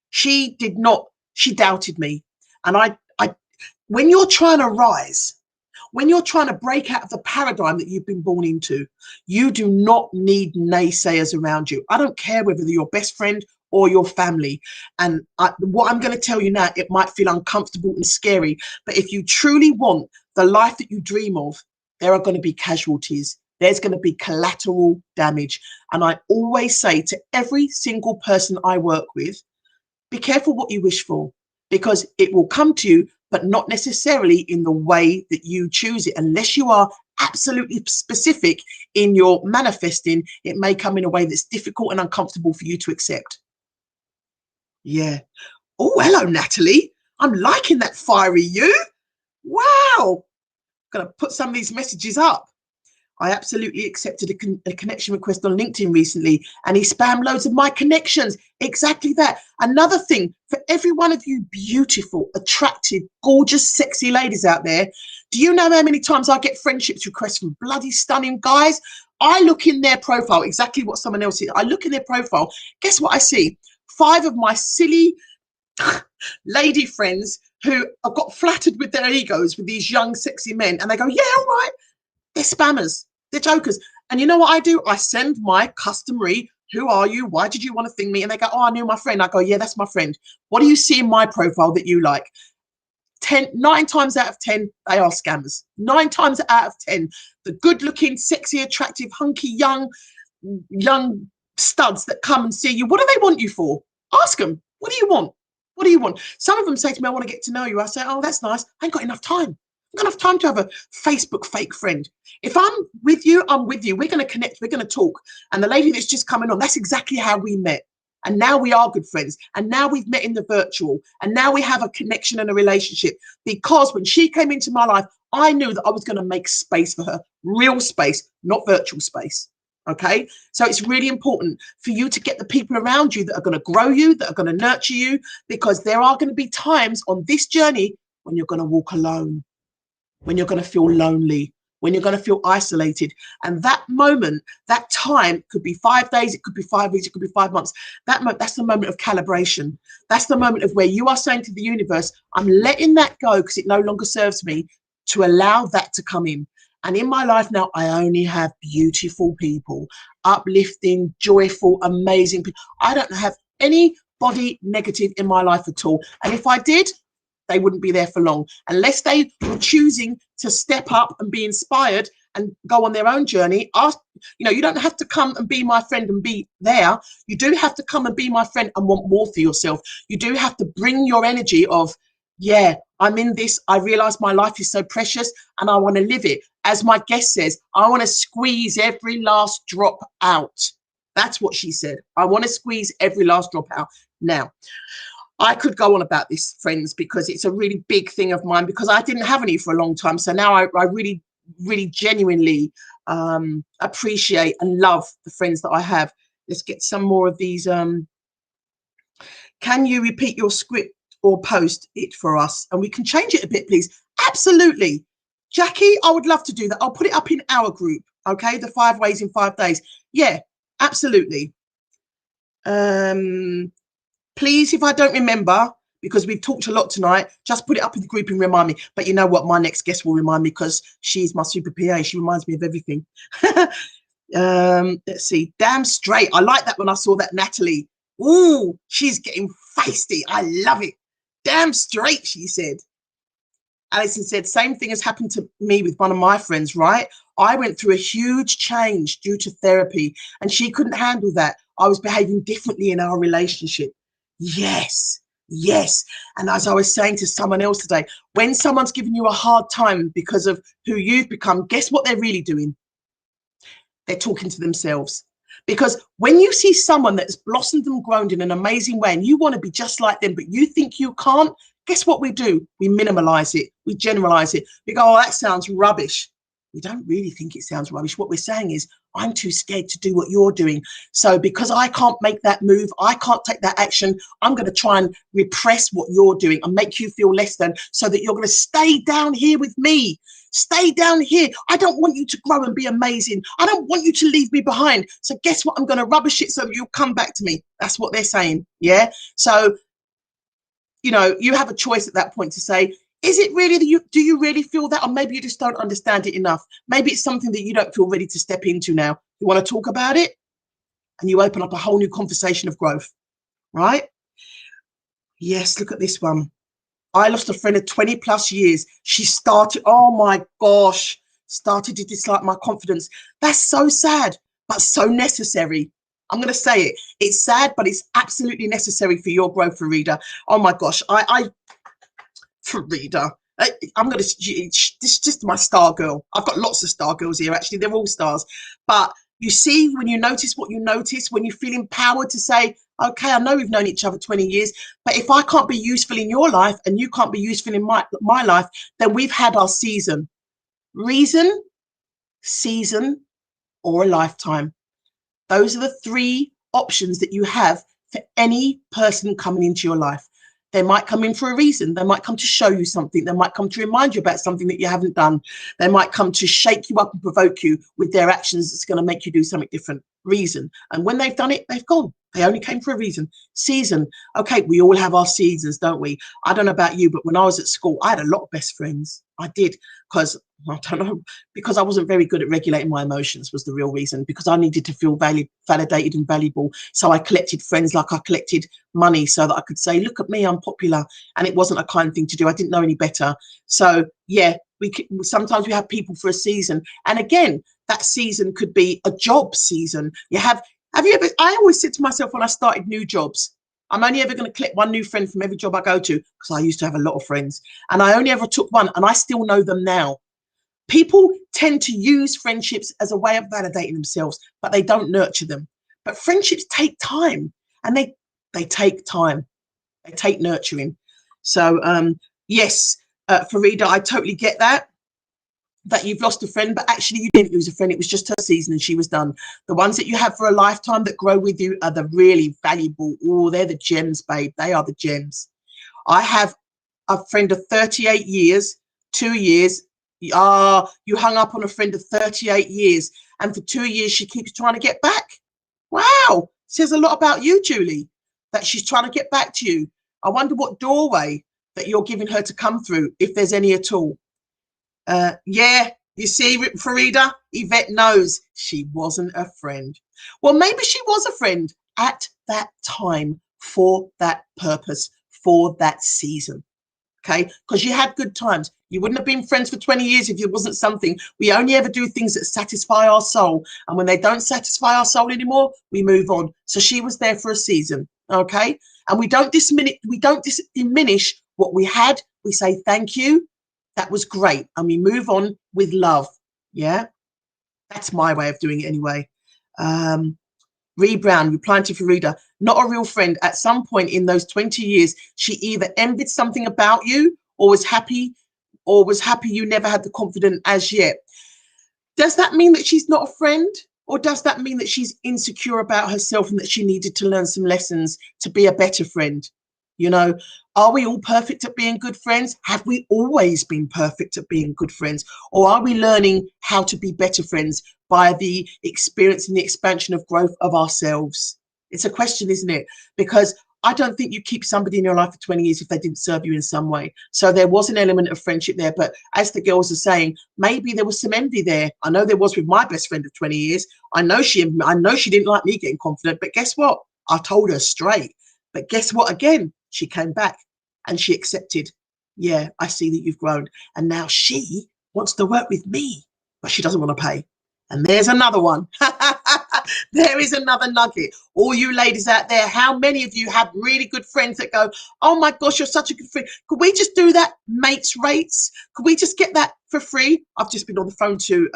She did not. She doubted me. And I, when you're trying to rise, when you're trying to break out of the paradigm that you've been born into, you do not need naysayers around you. I don't care whether they're your best friend or your family. And what I'm going to tell you now, it might feel uncomfortable and scary, but if you truly want the life that you dream of, there are going to be casualties. There's going to be collateral damage. And I always say to every single person I work with, be careful what you wish for, because it will come to you, but not necessarily in the way that you choose it. Unless you are absolutely specific in your manifesting, it may come in a way that's difficult and uncomfortable for you to accept. Yeah. Oh, hello, Natalie. I'm liking that fiery you. Wow. I'm going to put some of these messages up. I absolutely accepted a connection request on LinkedIn recently, and he spammed loads of my connections. Exactly that. Another thing, for every one of you beautiful, attractive, gorgeous, sexy ladies out there, do you know how many times I get friendships requests from bloody stunning guys? I look in their profile, exactly what someone else is. I look in their profile. Guess what I see? 5 of my silly lady friends who have got flattered with their egos with these young, sexy men, and they go, yeah, all right. They're spammers. They're jokers. And you know what I do? I send my customary, who are you? Why did you want to thing me? And they go, oh, I knew my friend. I go, yeah, that's my friend. What do you see in my profile that you like? 9 times out of 10, they are scammers. 9 times out of 10, the good-looking, sexy, attractive, hunky, young studs that come and see you. What do they want you for? Ask them. What do you want? What do you want? Some of them say to me, I want to get to know you. I say, oh, that's nice. I ain't got enough time. I've got enough time to have a Facebook fake friend. If I'm with you, I'm with you. We're going to connect. We're going to talk. And the lady that's just coming on, that's exactly how we met. And now we are good friends. And now we've met in the virtual. And now we have a connection and a relationship. Because when she came into my life, I knew that I was going to make space for her. Real space, not virtual space. Okay? So it's really important for you to get the people around you that are going to grow you, that are going to nurture you. Because there are going to be times on this journey when you're going to walk alone, when you're going to feel lonely, when you're going to feel isolated. And that moment, that time could be 5 days, it could be 5 weeks, it could be 5 months. That's the moment of calibration. That's the moment of where you are saying to the universe, I'm letting that go because it no longer serves me, to allow that to come in. And in my life now, I only have beautiful people, uplifting, joyful, amazing people. I don't have anybody negative in my life at all. And if I did, they wouldn't be there for long, unless they were choosing to step up and be inspired and go on their own journey. You don't have to come and be my friend and be there. You do have to come and be my friend and want more for yourself. You do have to bring your energy of, yeah, I'm in this. I realize my life is so precious and I want to live it. As my guest says, I want to squeeze every last drop out. That's what she said. I want to squeeze every last drop out. Now, I could go on about this, friends, because it's a really big thing of mine, because I didn't have any for a long time. So now I really, really genuinely appreciate and love the friends that I have. Let's get some more of these. Can you repeat your script or post it for us? And we can change it a bit, please. Absolutely. Jackie, I would love to do that. I'll put it up in our group. Okay, the 5 ways in 5 days. Yeah, absolutely. Please, if I don't remember, because we've talked a lot tonight, just put it up in the group and remind me. But you know what? My next guest will remind me, because she's my super PA. She reminds me of everything. Let's see. Damn straight. I like that when I saw that, Natalie. Ooh, she's getting feisty. I love it. Damn straight, she said. Alison said, same thing has happened to me with one of my friends, right? I went through a huge change due to therapy, and she couldn't handle that. I was behaving differently in our relationship. Yes, yes. And as I was saying to someone else today, when someone's giving you a hard time because of who you've become, guess what they're really doing? They're talking to themselves. Because when you see someone that's blossomed and grown in an amazing way and you want to be just like them, but you think you can't, guess what we do? We minimalize it. We generalize it. We go, oh, that sounds rubbish. We don't really think it sounds rubbish. What we're saying is, I'm too scared to do what you're doing. So because I can't make that move, I can't take that action, I'm going to try and repress what you're doing and make you feel less than, so that you're going to stay down here with me. Stay down here. I don't want you to grow and be amazing. I don't want you to leave me behind. So guess what? I'm going to rubbish it so that you'll come back to me. That's what they're saying. Yeah. So, you know, you have a choice at that point to say, is it really do you really feel that? Or maybe you just don't understand it enough. Maybe it's something that you don't feel ready to step into now. You want to talk about it, and you open up a whole new conversation of growth, right? Yes, look at this one. I lost a friend of 20 plus years. She started, oh my gosh, started to dislike my confidence. That's so sad, but so necessary. I'm going to say it. It's sad, but it's absolutely necessary for your growth, Farida. Oh my gosh, Farida, I'm going to, this is just my star girl. I've got lots of star girls here, actually. They're all stars. But you see, when you notice what you notice, when you feel empowered to say, okay, I know we've known each other 20 years, but if I can't be useful in your life and you can't be useful in my life, then we've had our season. Reason, season, or a lifetime. Those are the three options that you have for any person coming into your life. They might come in for a reason. They might come to show you something. They might come to remind you about something that you haven't done. They might come to shake you up and provoke you with their actions that's going to make you do something different. Reason. And when they've done it, they've gone. They only came for a reason. Season. Okay, we all have our seasons, don't we? I don't know about you, but when I was at school, I had a lot of best friends. I did, because I don't know, because I wasn't very good at regulating my emotions was the real reason, because I needed to feel validated and valuable. So I collected friends like I collected money, so that I could say, look at me, I'm popular. And it wasn't a kind thing to do. I didn't know any better. So yeah, sometimes we have people for a season. And again, that season could be a job season. Have you ever, I always said to myself when I started new jobs, I'm only ever going to collect one new friend from every job I go to, because I used to have a lot of friends, and I only ever took one, and I still know them now. People tend to use friendships as a way of validating themselves, but they don't nurture them. But friendships take time, and they take time. They take nurturing. So yes, Farida, I totally get that you've lost a friend, but actually you didn't lose a friend. It was just her season and she was done. The ones that you have for a lifetime that grow with you are the really valuable. Oh, they're the gems, babe. They are the gems. I have a friend of 38 years, 2 years. You hung up on a friend of 38 years, and for 2 years she keeps trying to get back. Wow, says a lot about you, Julie, that she's trying to get back to you. I wonder what doorway that you're giving her to come through, if there's any at all. Yeah, you see, Farida, Yvette knows she wasn't a friend. Well, maybe she was a friend at that time, for that purpose, for that season. Okay, because you had good times. You wouldn't have been friends for 20 years if it wasn't something. We only ever do things that satisfy our soul, and when they don't satisfy our soul anymore, we move on. So she was there for a season. Okay, and we don't diminish what we had. We say thank you. That was great. And we move on with love. Yeah, that's my way of doing it anyway. Ree Brown, replying to Farida, not a real friend. At some point in those 20 years, she either envied something about you, or was happy you never had the confidence as yet. Does that mean that she's not a friend? Or does that mean that she's insecure about herself and that she needed to learn some lessons to be a better friend? You know, are we all perfect at being good friends? Have we always been perfect at being good friends? Or are we learning how to be better friends by the experience and the expansion of growth of ourselves? It's a question, isn't it? Because I don't think you keep somebody in your life for 20 years if they didn't serve you in some way. So there was an element of friendship there. But as the girls are saying, maybe there was some envy there. I know there was with my best friend of 20 years. I know she didn't like me getting confident, but guess what? I told her straight. But guess what? Again, she came back and she accepted. Yeah, I see that you've grown. And now she wants to work with me, but she doesn't want to pay. And there's another one. There is another nugget. All you ladies out there, how many of you have really good friends that go, oh my gosh, you're such a good friend. Could we just do that mates rates? Could we just get that for free? I've just been on the phone to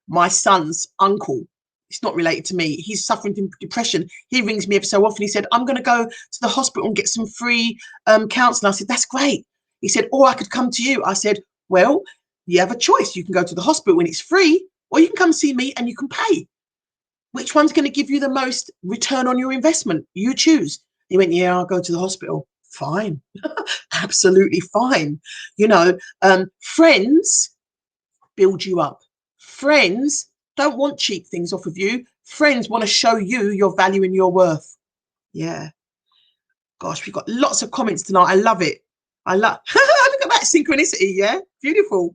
my son's uncle. It's not related to me. He's suffering from depression. He rings me every so often. He said, I'm going to go to the hospital and get some free counseling. I said, that's great. He said, or I could come to you. I said, well, you have a choice. You can go to the hospital when it's free, or you can come see me and you can pay. Which one's going to give you the most return on your investment? You choose. He went, yeah, I'll go to the hospital. Fine. Absolutely fine. You know, friends build you up. Friends don't want cheap things off of you. Friends want to show you your value and your worth. Yeah. Gosh, we've got lots of comments tonight. I love it. I love, look at that synchronicity. Yeah. Beautiful.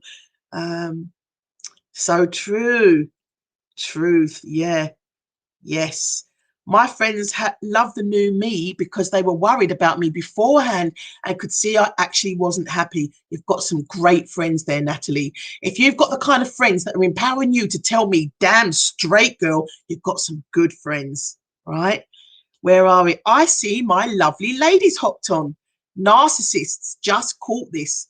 So true. Truth. Yeah. Yes. My friends loved the new me because they were worried about me beforehand and could see I actually wasn't happy. You've got some great friends there, Natalie. If you've got the kind of friends that are empowering you to tell me, damn straight, girl, you've got some good friends, right? Where are we? I see my lovely ladies hopped on. Narcissists just caught this.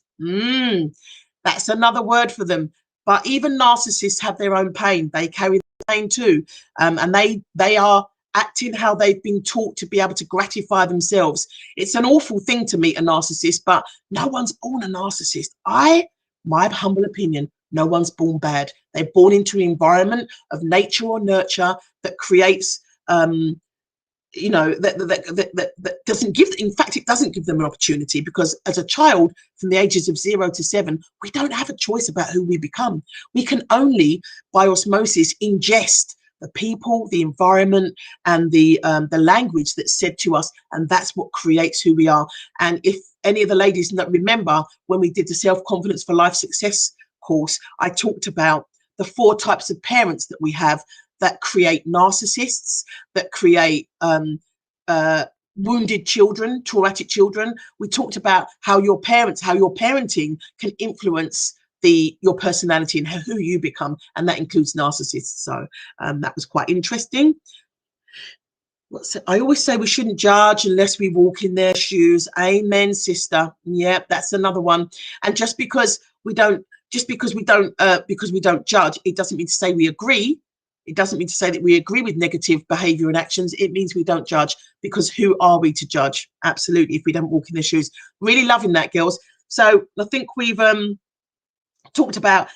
That's another word for them. But even narcissists have their own pain. They carry the pain too. And they are acting how they've been taught to be able to gratify themselves. It's an awful thing to meet a narcissist, but no one's born a narcissist. My humble opinion, no one's born bad. They're born into an environment of nature or nurture that creates you know, that doesn't give, in fact, it doesn't give them an opportunity, because as a child from the ages of 0 to 7, we don't have a choice about who we become. We can only by osmosis ingest the people, the environment, and the language that's said to us, and that's what creates who we are. And if any of the ladies that remember when we did the Self-Confidence for Life Success course, I talked about the 4 types of parents that we have that create narcissists, that create wounded children, traumatic children. We talked about how your parenting can influence your personality and who you become, and that includes narcissists. So that was quite interesting. I always say we shouldn't judge unless we walk in their shoes. Amen, sister. Yeah, that's another one. And just because we don't judge, it doesn't mean to say we agree. It doesn't mean to say that we agree with negative behavior and actions. It means we don't judge, because who are we to judge? Absolutely, if we don't walk in their shoes. Really loving that, girls. So I think we've talked about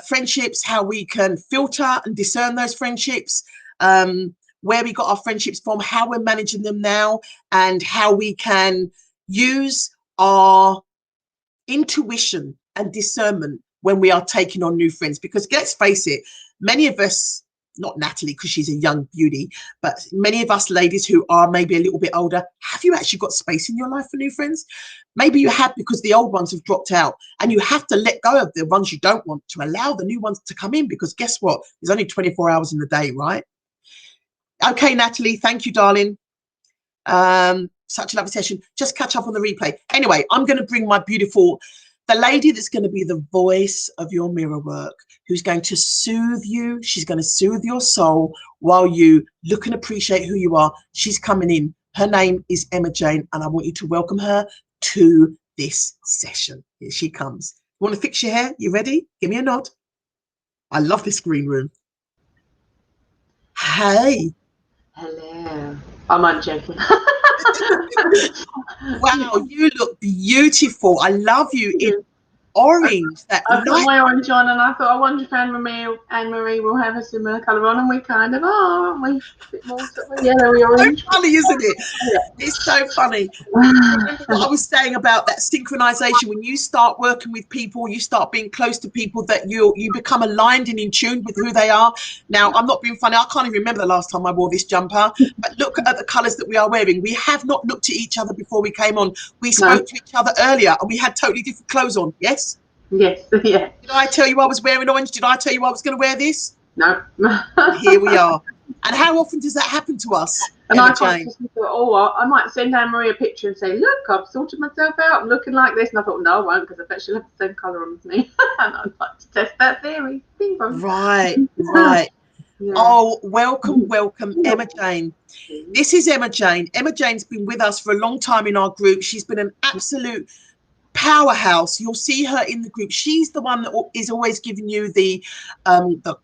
friendships, how we can filter and discern those friendships, where we got our friendships from, how we're managing them now, and how we can use our intuition and discernment when we are taking on new friends. Because let's face it, many of us, not Natalie because she's a young beauty, but many of us ladies who are maybe a little bit older, have you actually got space in your life for new friends? Maybe you have, because the old ones have dropped out, and you have to let go of the ones you don't want to allow the new ones to come in, because guess what? There's only 24 hours in the day, right? Okay, Natalie, thank you, darling. Such a lovely session. Just catch up on the replay. Anyway, I'm going to bring my beautiful, the lady that's going to be the voice of your mirror work, who's going to soothe you. She's going to soothe your soul while you look and appreciate who you are. She's coming in. Her name is Emma Jane, and I want you to welcome her to this session. Here she comes. You want to fix your hair? You ready? Give me a nod. I love this green room. Hey. Hello. I'm joking. Wow, you look beautiful. I love you in orange. That I've got my orange on, and I thought, I wonder if Anne-Marie will have a similar colour on, and we kind of are, aren't we? A bit more sort of yellowy orange. So funny, isn't it? Yeah. It's so funny. Remember what I was saying about that synchronization? When you start working with people, you start being close to people, that you become aligned and in tune with who they are. Now, I'm not being funny. I can't even remember the last time I wore this jumper, but look at the colours that we are wearing. We have not looked at each other before we came on. We spoke to each other earlier, and we had totally different clothes on. Yes? Yes, yeah. Did I tell you I was wearing orange? Did I tell you I was going to wear this? No. Here we are. And how often does that happen to us? And I thought, I might send Anne-Marie a picture and say, look, I've sorted myself out. I'm looking like this. And I thought, no, I won't, because I bet she'll have the same colour on as me. And I'd like to test that theory. Right, right. Yeah. Oh, welcome, Emma Jane. This is Emma Jane. Emma Jane's been with us for a long time in our group. She's been an absolute powerhouse. You'll see her in the group. She's the one that is always giving you the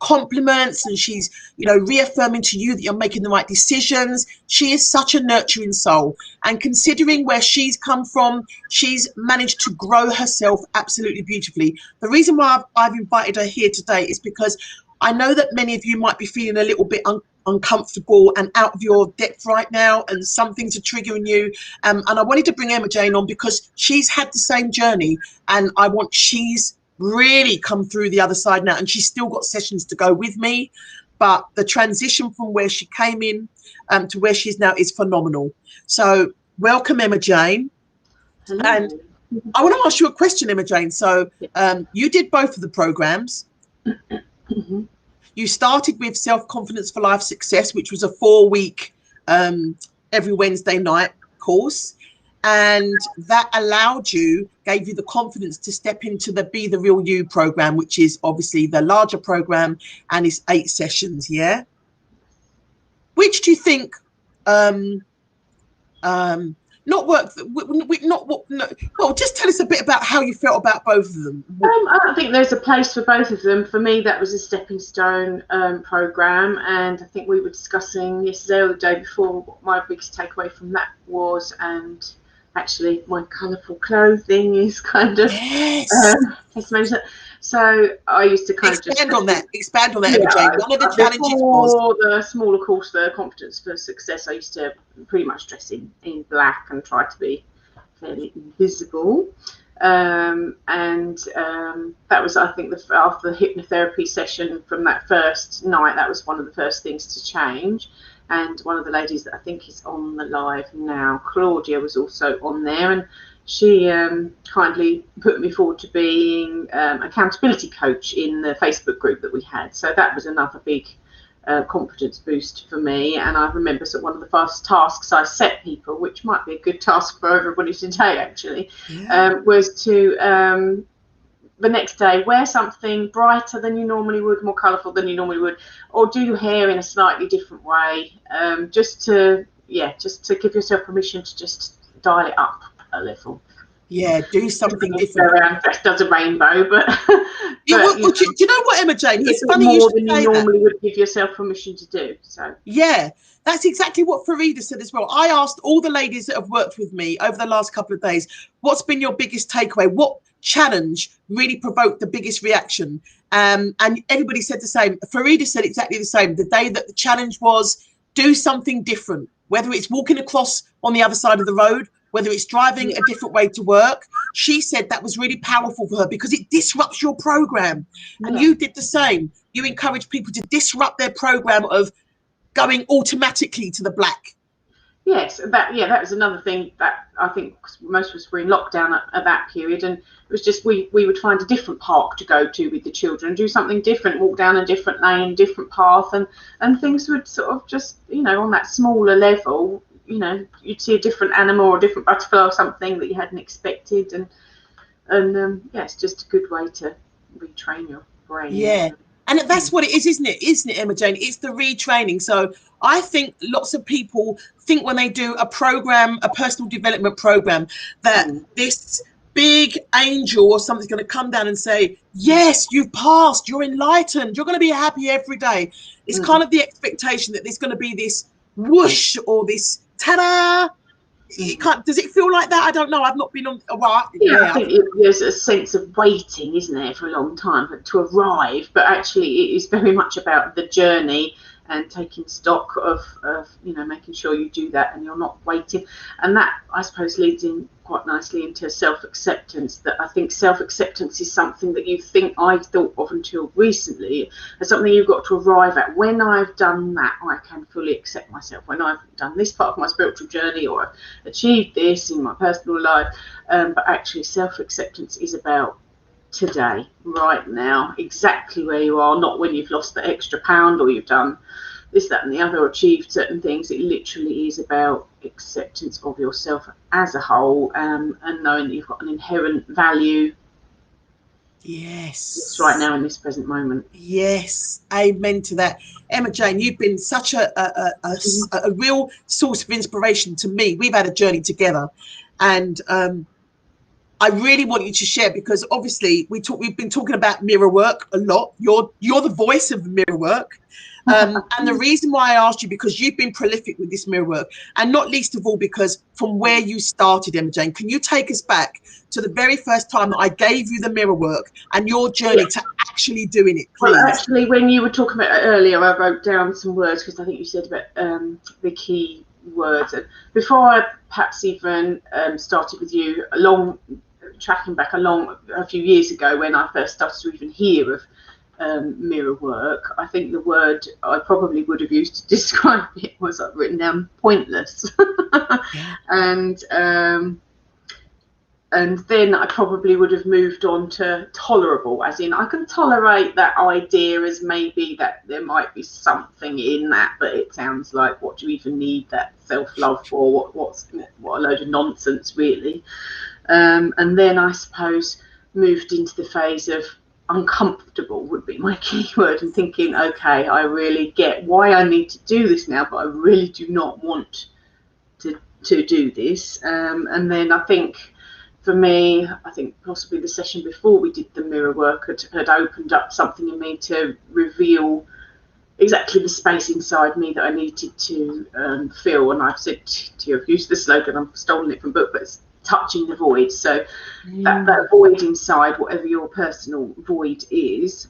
compliments, and she's, you know, reaffirming to you that you're making the right decisions. She is such a nurturing soul, and considering where she's come from, she's managed to grow herself absolutely beautifully. The reason why I've invited her here today is because I know that many of you might be feeling a little bit uncomfortable and out of your depth right now, and some things are triggering you. And I wanted to bring Emma Jane on because she's had the same journey, and she's really come through the other side now, and she's still got sessions to go with me. But the transition from where she came in to where she is now is phenomenal. So welcome, Emma Jane. Hello. And I want to ask you a question, Emma Jane. So you did both of the programs. Mm-hmm. You started with Self-Confidence for Life Success, which was a 4-week every Wednesday night course, and that gave you the confidence to step into the Be the Real You program, which is obviously the larger program, and it's 8 sessions. Yeah, which do you think well, just tell us a bit about how you felt about both of them. I think there's a place for both of them. For me, that was a stepping stone program, and I think we were discussing yesterday or the day before what my biggest takeaway from that was, and actually my colourful clothing is kind of testimonial. So I used to kind of expand on that, Emma Jane. One of the challenges was the smaller course, the Confidence for Success. I used to pretty much dress in black and try to be fairly invisible. That was, I think, after the hypnotherapy session from that first night, that was one of the first things to change. And one of the ladies that I think is on the live now, Claudia, was also on there, and she kindly put me forward to being accountability coach in the Facebook group that we had. So that was another big confidence boost for me. And I remember one of the first tasks I set people, which might be a good task for everybody today actually, was to the next day wear something brighter than you normally would, more colourful than you normally would, or do your hair in a slightly different way, just to give yourself permission to just dial it up a little. Yeah, do something different. Around dressed as a rainbow, but yeah. Well, do you know what, Emma Jane? It's funny more than you normally would give yourself permission to do. So yeah, that's exactly what Farida said as well. I asked all the ladies that have worked with me over the last couple of days, what's been your biggest takeaway? What challenge really provoked the biggest reaction? And everybody said the same. Farida said exactly the same. The day that the challenge was, do something different, whether it's walking across on the other side of the road, whether it's driving a different way to work. She said that was really powerful for her because it disrupts your program. And you did the same. You encourage people to disrupt their program of going automatically to the black. Yes, that was another thing that I think most of us were in lockdown at that period, and it was just we would find a different park to go to with the children, do something different, walk down a different lane, different path, and things would sort of just, you know, on that smaller level, you know, you'd see a different animal or a different butterfly or something that you hadn't expected, and it's just a good way to retrain your brain. Yeah. And that's what it is, isn't it, Emma Jane? It's the retraining. So I think lots of people think when they do a program, a personal development program, that this big angel or something's going to come down and say, yes, you've passed, you're enlightened, you're going to be happy every day. It's kind of the expectation that there's going to be this whoosh or this ta-da. Does it feel like that? I don't know. I've not been on. I think there's a sense of waiting, isn't there, for a long time to arrive. But actually, it is very much about the journey and taking stock of you know, making sure you do that and you're not waiting. And that, I suppose, leads in quite nicely into self-acceptance. That I think self-acceptance is something that I thought of until recently as something you've got to arrive at. When I've done that, I can fully accept myself. When I've done this part of my spiritual journey or I've achieved this in my personal life, but actually self-acceptance is about today, right now, exactly where you are, not when you've lost the extra pound or you've done this, that and the other, or achieved certain things. It literally is about acceptance of yourself as a whole, and knowing that you've got an inherent value. Yes. Right now in this present moment. Yes, amen to that. Emma Jane, you've been such a real source of inspiration to me. We've had a journey together, and I really want you to share, because obviously we've been talking about mirror work a lot. You're the voice of mirror work. And the reason why I asked you, because you've been prolific with this mirror work, and not least of all because from where you started, Emma Jane, can you take us back to the very first time that I gave you the mirror work and your journey to actually doing it, please? Well, actually, when you were talking about it earlier, I wrote down some words, because I think you said about the key words. And before I perhaps even started with you, tracking back a few years ago, when I first started to even hear of mirror work, I think the word I probably would have used to describe it was, I've written down, pointless. And then I probably would have moved on to tolerable, as in I can tolerate that idea as maybe that there might be something in that, but it sounds like, what do you even need that self-love for? What a load of nonsense, really. And then I suppose moved into the phase of uncomfortable would be my key word, and thinking, okay, I really get why I need to do this now, but I really do not want to do this. And then I think, for me, I think possibly the session before we did the mirror work had opened up something in me to reveal exactly the space inside me that I needed to fill. And I've said to you, I've used the slogan, I've stolen it from book, but it's touching the void. So that void inside, whatever your personal void is,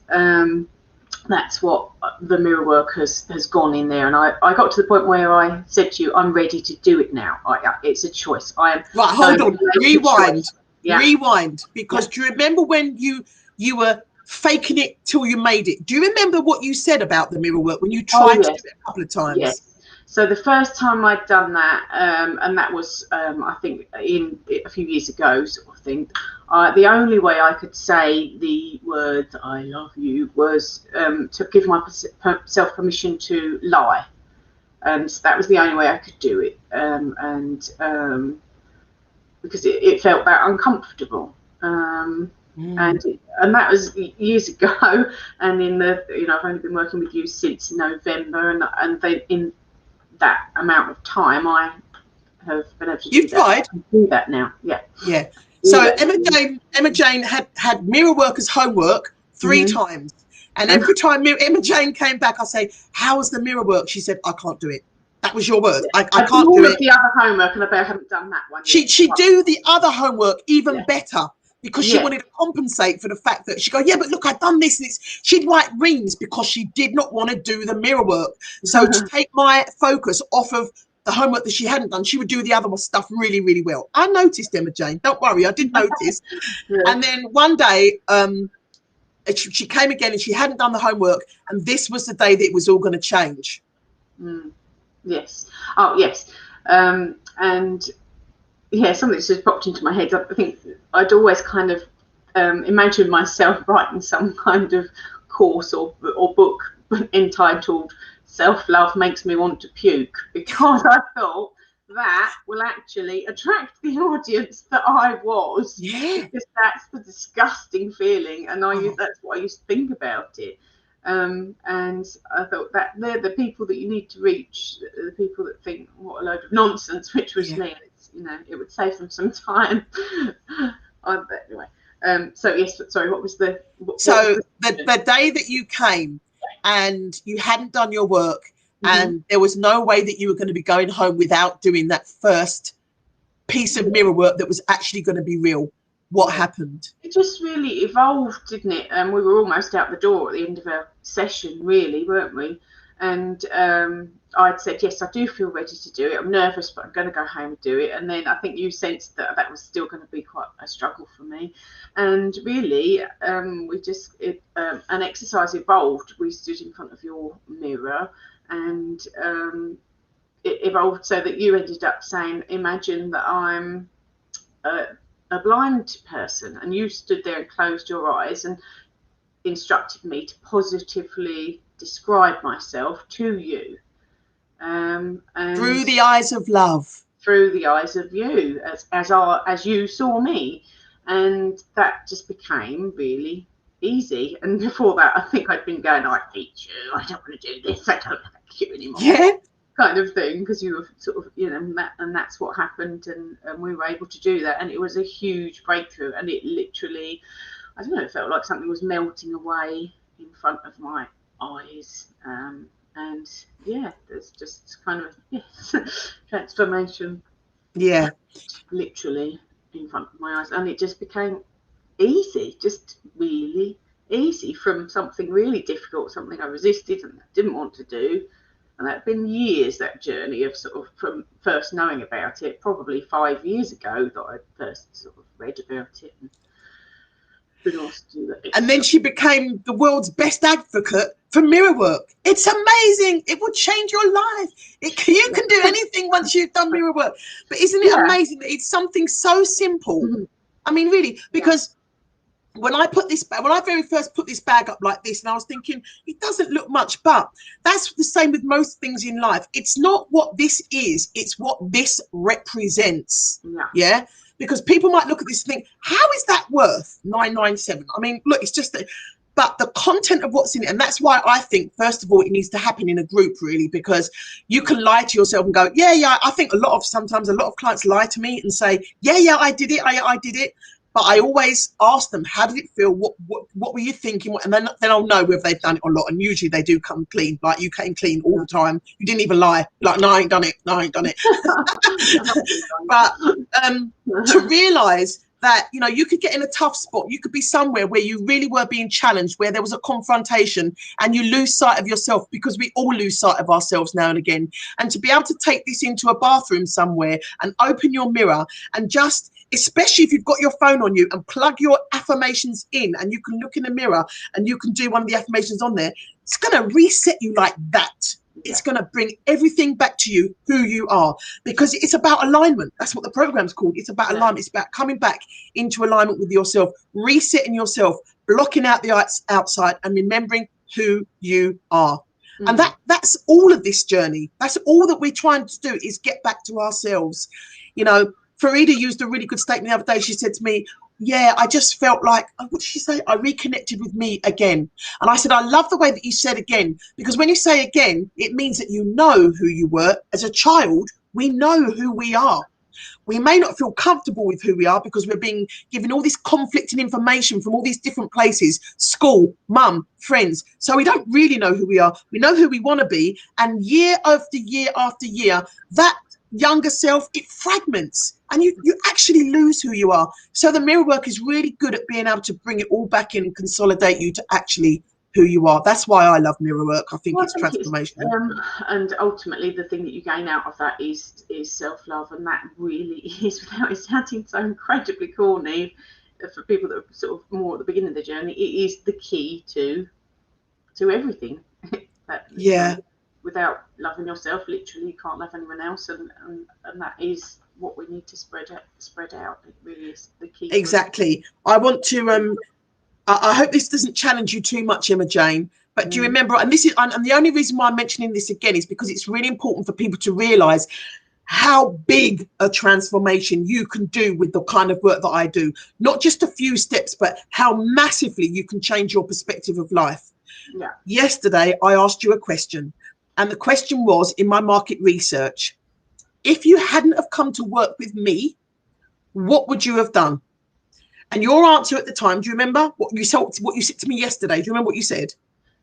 that's what the mirror work has gone in there. And I got to the point where I said to you, I'm ready to do it now. It's a choice. I am. Right, hold on, rewind, because do you remember when you were faking it till you made it? Do you remember what you said about the mirror work when you tried to do it a couple of times? Yes. So the first time I'd done that, and that was, I think, in a few years ago, sort of thing. The only way I could say the words "I love you" was to give myself permission to lie, and that was the only way I could do it. Because it felt that uncomfortable. And that was years ago. And I've only been working with you since November, and then in that amount of time, I have been able to do that now. Yeah. So Emma Jane had mirror work as homework 3 times, and every time Emma Jane came back, I say, "How was the mirror work?" She said, "I can't do it." That was your word. I can't do it. The other homework, and I bet I haven't done that one yet. She do the other homework even better, because she wanted to compensate for the fact that she go, yeah, but look, I've done this. She'd write reams because she did not want to do the mirror work. So to take my focus off of the homework that she hadn't done, she would do the other stuff really, really well. I noticed, Emma Jane. Don't worry, I did notice. And then one day, she came again and she hadn't done the homework, and this was the day that it was all going to change. Yes. Oh, yes. And yeah, something just popped into my head. I think I'd always kind of imagined myself writing some kind of course or book entitled "Self-Love Makes Me Want to Puke," because I thought that will actually attract the audience that I was. Because that's the disgusting feeling, and that's what I used to think about it. And I thought that they're the people that you need to reach, the people that think, what a load of nonsense, which was me. It's, it would save them some time. Anyway, so yes, sorry, what was the... the day that you came and you hadn't done your work, and there was no way that you were going to be going home without doing that first piece of mirror work that was actually going to be real. What happened? It just really evolved, didn't it? And we were almost out the door at the end of our session, really, weren't we? And I'd said, yes, I do feel ready to do it. I'm nervous, but I'm going to go home and do it. And then I think you sensed that was still going to be quite a struggle for me. And really, an exercise evolved. We stood in front of your mirror, and it evolved so that you ended up saying, imagine that I'm a blind person, and you stood there and closed your eyes and instructed me to positively describe myself to you, and through the eyes of love, through the eyes of you, as you saw me. And that just became really easy. And before that, I think I'd been going, I hate you, I don't want to do this, I don't like you anymore. kind of thing, because you were sort of, and that's what happened, and we were able to do that, and it was a huge breakthrough, and it literally, I don't know, it felt like something was melting away in front of my eyes, and yeah, there's just kind of transformation, Yeah. literally in front of my eyes, and it just became easy, just really easy, from something really difficult, something I resisted and didn't want to do. And that had been years, that journey of sort of from first knowing about it, probably 5 years ago that I first sort of read about it and been asked to do that. And then she became the world's best advocate for mirror work. It's amazing. It will change your life. You can do anything once you've done mirror work. But isn't it amazing that it's something so simple? Mm-hmm. I mean, really, because when I very first put this bag up like this, and I was thinking, it doesn't look much, but that's the same with most things in life. It's not what this is, it's what this represents. Yeah. Because people might look at this and think, how is that worth 997? I mean, look, it's just that, but the content of what's in it, and that's why I think, first of all, it needs to happen in a group, really, because you can lie to yourself and go, yeah, I think sometimes a lot of clients lie to me and say, yeah, I did it, I did it. But I always ask them, how did it feel? What were you thinking? And then I'll know whether they've done it or not. And usually they do come clean. Like, you came clean all the time. You didn't even lie. Like, no, I ain't done it. But to realise that, you could get in a tough spot. You could be somewhere where you really were being challenged, where there was a confrontation, and you lose sight of yourself, because we all lose sight of ourselves now and again. And to be able to take this into a bathroom somewhere and open your mirror and just, especially if you've got your phone on you, and plug your affirmations in, and you can look in the mirror and you can do one of the affirmations on there, it's going to reset you like that. It's going to bring everything back to you, who you are, because it's about alignment. That's what the program's called. It's about alignment. It's about coming back into alignment with yourself, resetting yourself, blocking out the outside, and remembering who you are. And that's all of this journey. That's all that we're trying to do, is get back to ourselves. Farida used a really good statement the other day. She said to me, yeah, I just felt like, what did she say? I reconnected with me again. And I said, I love the way that you said again, because when you say again, it means that you know who you were. As a child, we know who we are. We may not feel comfortable with who we are because we're being given all this conflicting information from all these different places, school, mum, friends. So we don't really know who we are. We know who we want to be. And year after year after year, that younger self, it fragments, and you actually lose who you are. So the mirror work is really good at being able to bring it all back in and consolidate you to actually who you are. That's why I love mirror work. I think it's transformational. And ultimately, the thing that you gain out of that is self-love, and that really is, without it sounding so incredibly corny, for people that are sort of more at the beginning of the journey, it is the key to everything. Without loving yourself, literally, you can't love anyone else, and that is what we need to spread out. It really is the key. Exactly. I want to I hope this doesn't challenge you too much, Emma Jane, but do you remember, and this is, and the only reason why I'm mentioning this again is because it's really important for people to realize how big a transformation you can do with the kind of work that I do. Not just a few steps, but how massively you can change your perspective of life. Yesterday I asked you a question, and the question was, in my market research, if you hadn't have come to work with me, what would you have done? And your answer at the time, do you remember what you said to me yesterday? Do you remember what you said?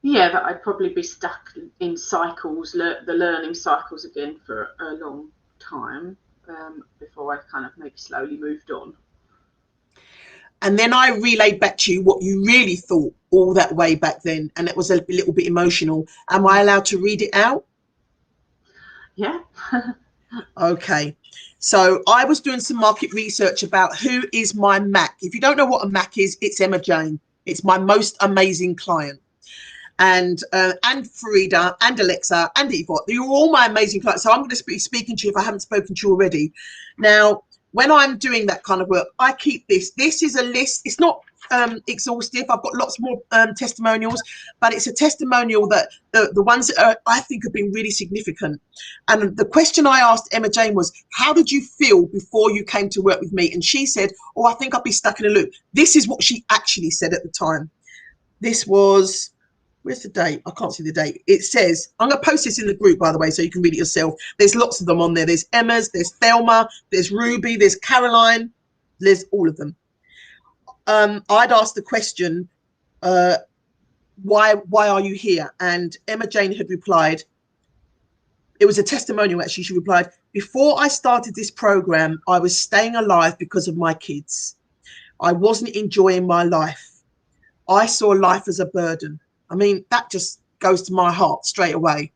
Yeah, that I'd probably be stuck in cycles, the learning cycles again for a long time, before I kind of maybe slowly moved on. And then I relayed back to you what you really thought all that way back then, and it was a little bit emotional. Am I allowed to read it out? Yeah. Okay. So I was doing some market research about who is my Mac. If you don't know what a Mac is, it's Emma Jane. It's my most amazing client. And Farida and Alexa and Yvonne, you're all my amazing clients. So I'm going to be speaking to you if I haven't spoken to you already. Now, when I'm doing that kind of work, I keep this. This is a list. It's not exhaustive. I've got lots more testimonials, but it's a testimonial that the ones that I think have been really significant. And the question I asked Emma Jane was, how did you feel before you came to work with me? And she said, oh, I think I'd be stuck in a loop. This is what she actually said at the time. This was Where's the date? I can't see the date. It says, I'm going to post this in the group, by the way, so you can read it yourself. There's lots of them on there. There's Emma's, there's Thelma, there's Ruby, there's Caroline, there's all of them. I'd asked the question, why are you here? And Emma Jane had replied, it was a testimonial actually. She replied, before I started this program, I was staying alive because of my kids. I wasn't enjoying my life. I saw life as a burden. I mean, that just goes to my heart straight away,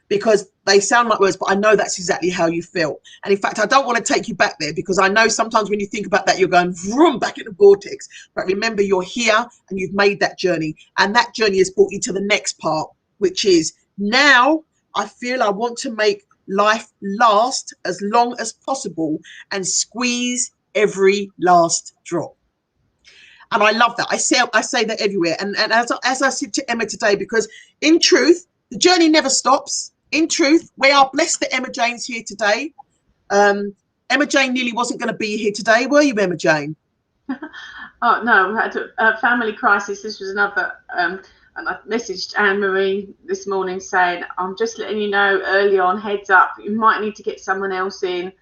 because they sound like words, but I know that's exactly how you felt. And in fact, I don't want to take you back there, because I know sometimes when you think about that, you're going vroom back in the vortex. But remember, you're here and you've made that journey. And that journey has brought you to the next part, which is now I feel I want to make life last as long as possible and squeeze every last drop. And I love that. I say that everywhere. And as I said to Emma today, because in truth, the journey never stops. In truth, we are blessed that Emma Jane's here today. Emma Jane nearly wasn't going to be here today, were you, Emma Jane? Oh, no, I had a family crisis. This was another, and I messaged Anne-Marie this morning saying, I'm just letting you know early on, heads up, you might need to get someone else in.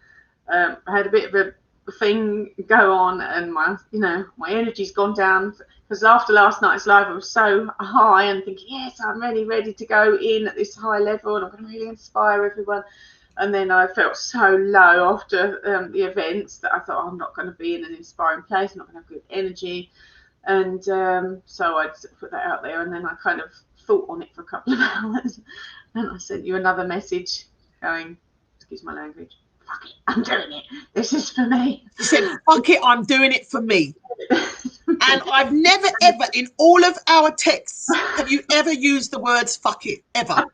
I had a bit of a thing go on, and my energy's gone down, because after last night's live I was so high and thinking, yes, I'm really ready to go in at this high level and I'm going to really inspire everyone. And then I felt so low after the events that I thought, oh, I'm not going to be in an inspiring place, I'm not going to have good energy. And so I put that out there, and then I kind of thought on it for a couple of hours, and I sent you another message going, excuse my language, fuck it, I'm doing it. This is for me. You said, fuck it, I'm doing it for me. And I've never, ever, in all of our texts, have you ever used the words fuck it, ever.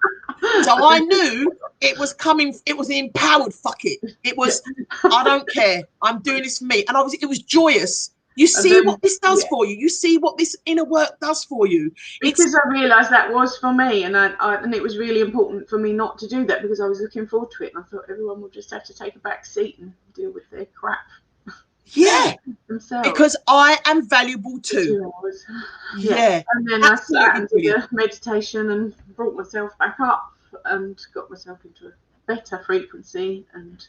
So I knew it was coming, it was an empowered fuck it. It was, I don't care, I'm doing this for me. And it was joyous. You see what this does for you. You see what this inner work does for you. Because I realised that was for me, and and it was really important for me not to do that, because I was looking forward to it, and I thought everyone would just have to take a back seat and deal with their crap. Yeah, themselves. Because I am valuable too. Yeah. And then I sat and did a meditation and brought myself back up and got myself into a better frequency, and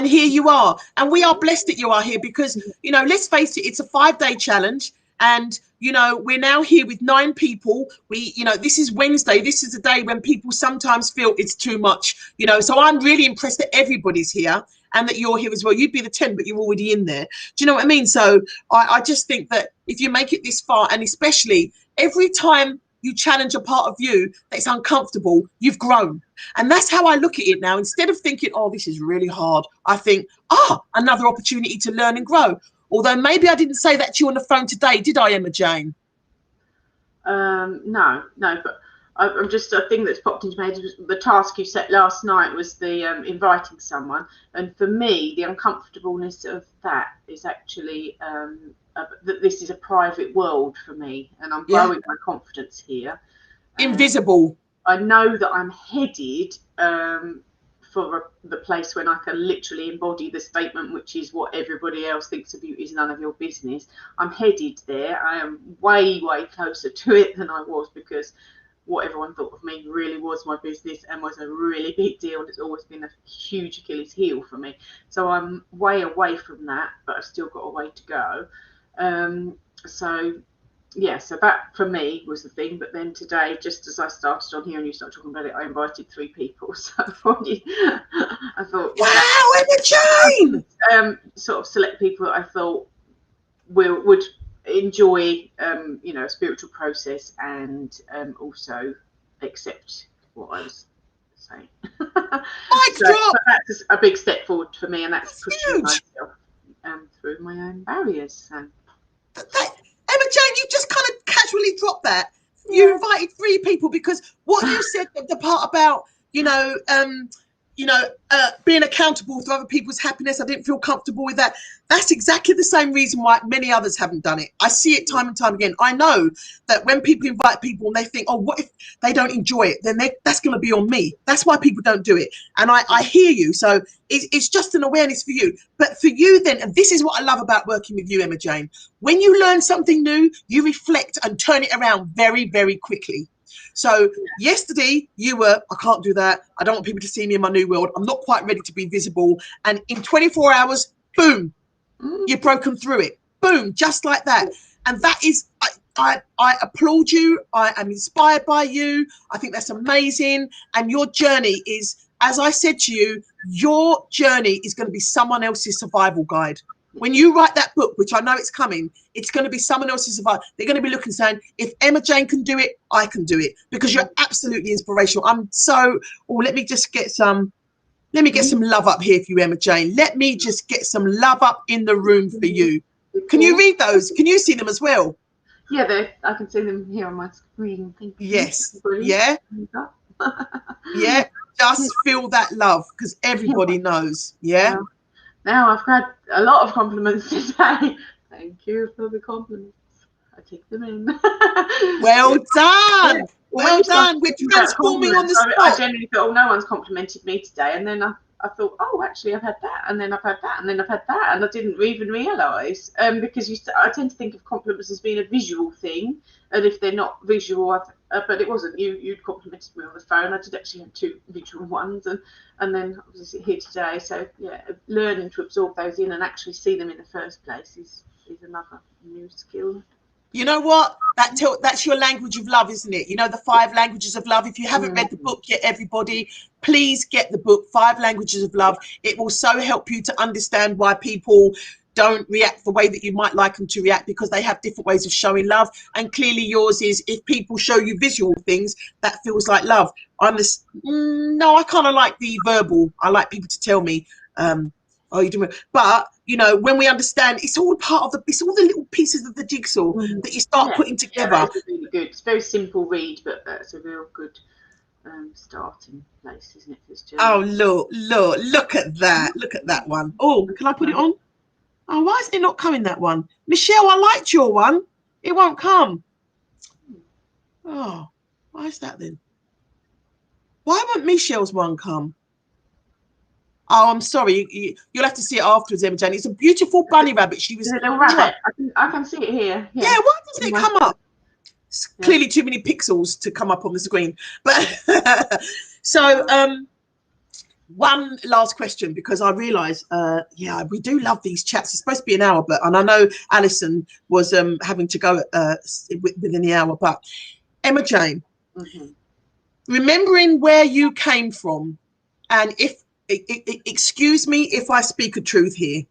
here you are. And we are blessed that you are here, because, let's face it, it's a 5-day challenge. And, we're now here with 9 people. This is Wednesday. This is a day when people sometimes feel it's too much, so I'm really impressed that everybody's here and that you're here as well. You'd be the 10, but you're already in there. Do you know what I mean? So I just think that if you make it this far, and especially every time you challenge a part of you that's uncomfortable, you've grown. And that's how I look at it now. Instead of thinking, oh, this is really hard, I think, another opportunity to learn and grow. Although maybe I didn't say that to you on the phone today, did I, Emma Jane? No, but I'm just, a thing that's popped into my head was the task you set last night was the inviting someone. And for me, the uncomfortableness of that is actually that this is a private world for me, and I'm growing my confidence here. Invisible. I know that I'm headed for the place when I can literally embody the statement, which is what everybody else thinks of you is none of your business. I'm headed there. I am way, way closer to it than I was, because what everyone thought of me really was my business and was a really big deal. And it's always been a huge Achilles heel for me. So I'm way away from that, but I've still got a way to go. So that for me was the thing. But then today, just as I started on here and you started talking about it, I invited 3 people. So I thought, wow, Emma Jane! Sort of select people that I thought would enjoy, a spiritual process, and also accept what I was saying. So that's a big step forward for me, and that's pushing myself through my own barriers. Emma Jane, you just kind of casually dropped that. You invited 3 people, because what you said, the part about, being accountable for other people's happiness. I didn't feel comfortable with that. That's exactly the same reason why many others haven't done it. I see it time and time again. I know that when people invite people and they think, oh, what if they don't enjoy it? Then that's going to be on me. That's why people don't do it. And I hear you. So it's just an awareness for you. But for you then, and this is what I love about working with you, Emma Jane, when you learn something new, you reflect and turn it around very, very quickly. So yesterday you were, I can't do that. I don't want people to see me in my new world. I'm not quite ready to be visible. And in 24 hours, boom, you've broken through it. Boom, just like that. And that is, I applaud you. I am inspired by you. I think that's amazing. And your journey is, as I said to you, your journey is going to be someone else's survival guide. When you write that book, which I know it's coming, it's going to be someone else's survival. They're going to be looking saying, if Emma Jane can do it, I can do it, because you're absolutely inspirational. I'm so, let me get some love up here for you, Emma Jane. Let me just get some love up in the room for you. Can you read those? Can you see them as well? Yeah, I can see them here on my screen. Thank you. Yes. Yeah. Yeah. Just feel that love, because everybody knows. Yeah. Now I've had a lot of compliments today. Thank you for the compliments. I take them in. Well done. Well done. We're transforming on the spot. I genuinely thought, oh, no one's complimented me today. And then I thought, oh, actually, I've had that. And then I've had that. And then I've had that. And I didn't even realise. Because I tend to think of compliments as being a visual thing. And if they're not visual, but it wasn't. You'd complimented me on the phone. I did actually have 2 visual ones. And then obviously here today. So, yeah, learning to absorb those in and actually see them in the first place is another new skill. You know what? That's your language of love, isn't it? You know, the 5 languages of love. If you haven't read the book yet, everybody, please get the book, 5 languages of love. It will so help you to understand why people don't react the way that you might like them to react, because they have different ways of showing love. And clearly yours is, if people show you visual things, that feels like love. I'm this, no, I kind of like the verbal. I like people to tell me, oh, you're doing it. But when we understand, it's all part of it's all the little pieces of the jigsaw that you start putting together. Yeah, it's really good. It's a very simple read, but that's a real good starting place, isn't it, for this journey? Oh, look at that. Look at that one. Oh, can I put it on? Oh, why is it not coming, that one? Michelle, I liked your one. It won't come. Oh, why is that then? Why won't Michelle's one come? Oh, I'm sorry. You'll have to see it afterwards, Emma Jane. It's a beautiful bunny rabbit. She was. A little rabbit. I can see it here. Yeah, why doesn't it come up? It's clearly too many pixels to come up on the screen. But so one last question, because I realise, we do love these chats. It's supposed to be an hour, and I know Alison was having to go within the hour. But Emma Jane, remembering where you came from, and excuse me if I speak a truth here,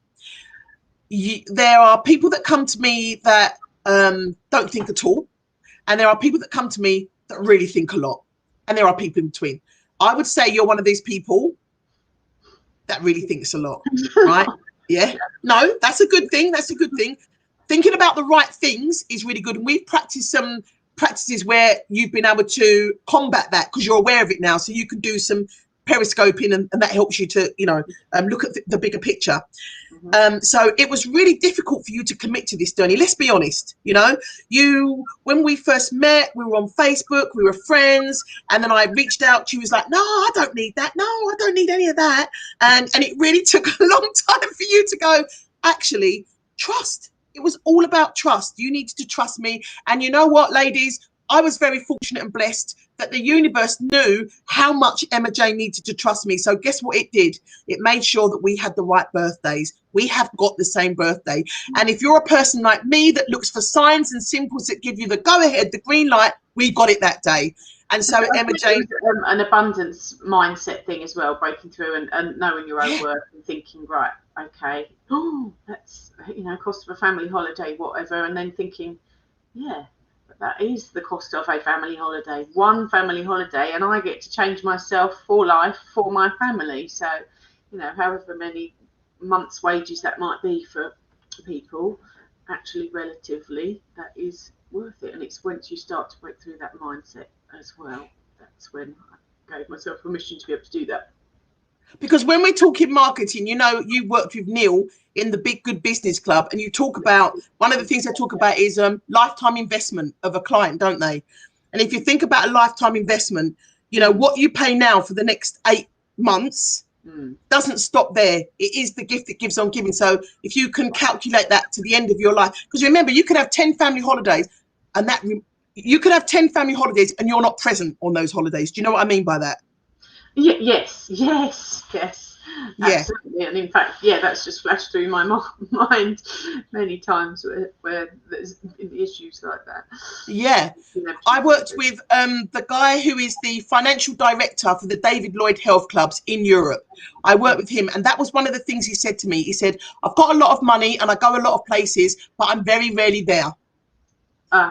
there are people that come to me that don't think at all, and there are people that come to me that really think a lot, and there are people in between. I would say you're one of these people that really thinks a lot, right? Yeah. No, that's a good thing. That's a good thing. Thinking about the right things is really good. And we've practiced some practices where you've been able to combat that, because you're aware of it now. So you can do some periscoping, and that helps you to, look at the bigger picture. So it was really difficult for you to commit to this journey. Let's be honest. When we first met, we were on Facebook, we were friends, and then I reached out. She was like, no, I don't need that. No, I don't need any of that. And it really took a long time for you to go, actually, trust. It was all about trust. You needed to trust me. And you know what, ladies? I was very fortunate and blessed that the universe knew how much Emma Jane needed to trust me. So guess what it did? It made sure that we had the right birthdays. We have got the same birthday. And if you're a person like me that looks for signs and symbols that give you the go-ahead, the green light, we got it that day. And so Emma Jane, an abundance mindset thing as well, breaking through and knowing your own worth and thinking, right, okay, that's cost of a family holiday, whatever, and then thinking, that is the cost of a family holiday, one family holiday, and I get to change myself for life for my family. So, however many months' wages that might be for people, actually relatively, that is worth it. And it's once you start to break through that mindset as well, that's when I gave myself permission to be able to do that. Because when we're talking marketing, you know, you worked with Neil in the Big Good Business Club, and you talk about, one of the things they talk about is lifetime investment of a client, don't they? And if you think about a lifetime investment, you know, what you pay now for the next 8 months doesn't stop there. It is the gift that gives on giving. So if you can calculate that to the end of your life, because remember, you could have 10 family holidays, and that you could have 10 family holidays and you're not present on those holidays. Do you know what I mean by that? Yes. Yeah. Absolutely. And in fact, yeah, that's just flashed through my mind many times where there's been issues like that. Yeah. I worked with the guy who is the financial director for the David Lloyd Health Clubs in Europe. I worked with him, and that was one of the things he said to me. He said, I've got a lot of money and I go a lot of places, but I'm very rarely there.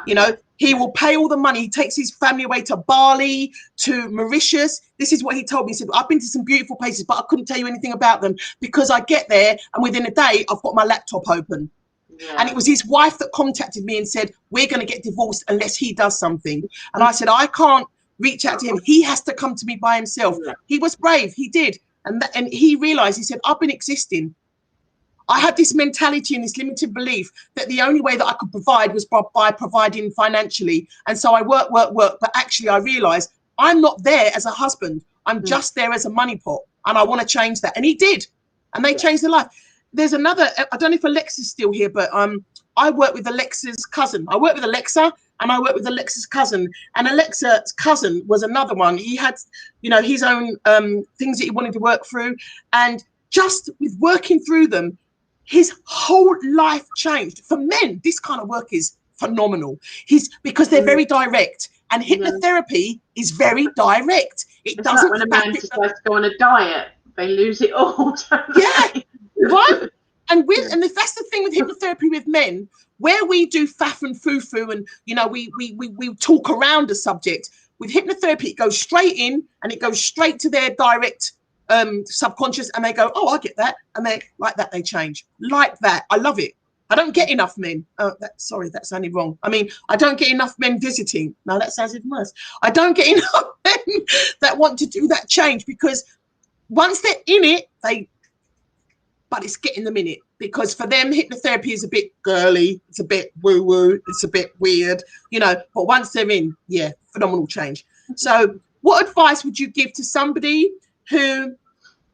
You know, he will pay all the money. He takes his family away to Bali, to Mauritius. This is what he told me. He said, I've been to some beautiful places, but I couldn't tell you anything about them because I get there and within a day, I've got my laptop open. Yeah. And it was his wife that contacted me and said, we're going to get divorced unless he does something. And I said, I can't reach out to him. He has to come to me by himself. Yeah. He was brave. He did. And he realized, he said, I've been existing. I had this mentality and this limited belief that the only way that I could provide was by providing financially. And so I work. But actually, I realized I'm not there as a husband. I'm just there as a money pot. And I want to change that. And he did. And they changed their life. There's another, I don't know if Alexa's still here, but I work with Alexa's cousin. I work with Alexa and I work with Alexa's cousin. And Alexa's cousin was another one. He had, you know, his own things that he wanted to work through. And just with working through them, his whole life changed. For men, this kind of work is phenomenal. Because they're very direct, and hypnotherapy is very direct. It's doesn't. Like when a man decides to go on a diet, they lose it all. Yeah, right. And that's the thing with hypnotherapy with men, where we do faff and foo-foo, and you know we talk around a subject. With hypnotherapy, it goes straight in, and it goes straight to their direct subconscious, and they go, oh, I get that, and they like that, they change like that. I love it. I don't get enough men. Sorry, that sounded wrong. I mean, I don't get enough men visiting. No, that sounds even worse. I don't get enough men that want to do that change, because once they're in it, but it's getting them in it, because for them hypnotherapy is a bit girly, it's a bit woo-woo, it's a bit weird, you know, but once they're in, yeah, phenomenal change. So what advice would you give to somebody who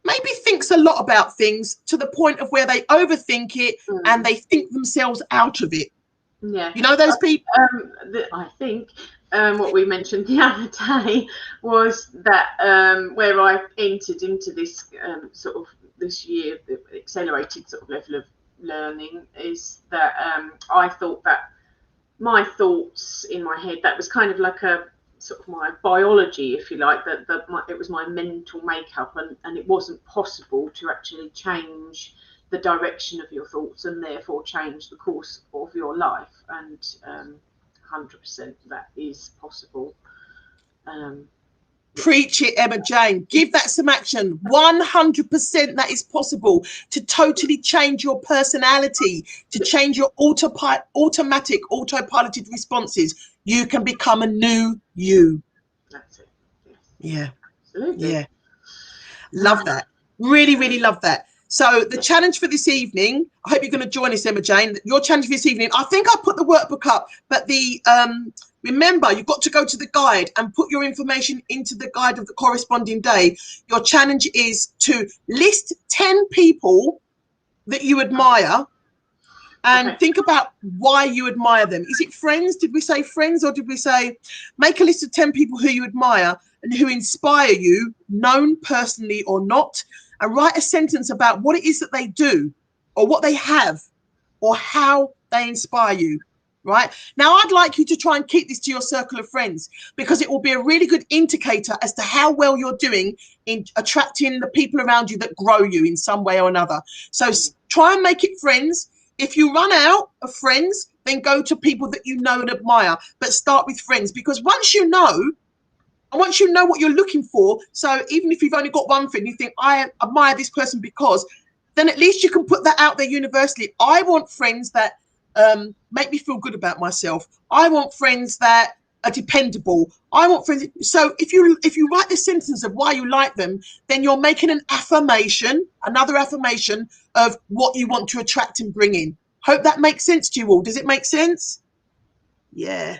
maybe thinks a lot about things to the point of where they overthink it and they think themselves out of it? Yeah, you know those people. I think what we mentioned the other day was that where I entered into this sort of this year, the accelerated sort of level of learning, is that I thought that my thoughts in my head, that was kind of like a sort of my biology, if you like, that it was my mental makeup, and it wasn't possible to actually change the direction of your thoughts and therefore change the course of your life. And 100% that is possible. Preach it, Emma Jane. Give that some action. 100% that is possible to totally change your personality, to change your automatic autopiloted responses. You can become a new you. That's it. Yes. Yeah. Absolutely. Yeah. Love that. Really, really love that. So the challenge for this evening, I hope you're going to join us, Emma Jane. Your challenge for this evening, I think I put the workbook up, but the remember, you've got to go to the guide and put your information into the guide of the corresponding day. Your challenge is to list 10 people that you admire and think about why you admire them. Is it friends? Did we say friends, or did we say make a list of 10 people who you admire and who inspire you, known personally or not, and write a sentence about what it is that they do or what they have or how they inspire you. Right now, I'd like you to try and keep this to your circle of friends, because it will be a really good indicator as to how well you're doing in attracting the people around you that grow you in some way or another. So try and make it friends. If you run out of friends, then go to people that you know and admire, but start with friends, because once you know what you're looking for, so even if you've only got one friend, you think, I admire this person because, then at least you can put that out there universally. I want friends that make me feel good about myself. I want friends that are dependable. I want friends. So if you write the sentence of why you like them, then you're making an affirmation, another affirmation of what you want to attract and bring in. Hope that makes sense to you all. Does it make sense? Yeah.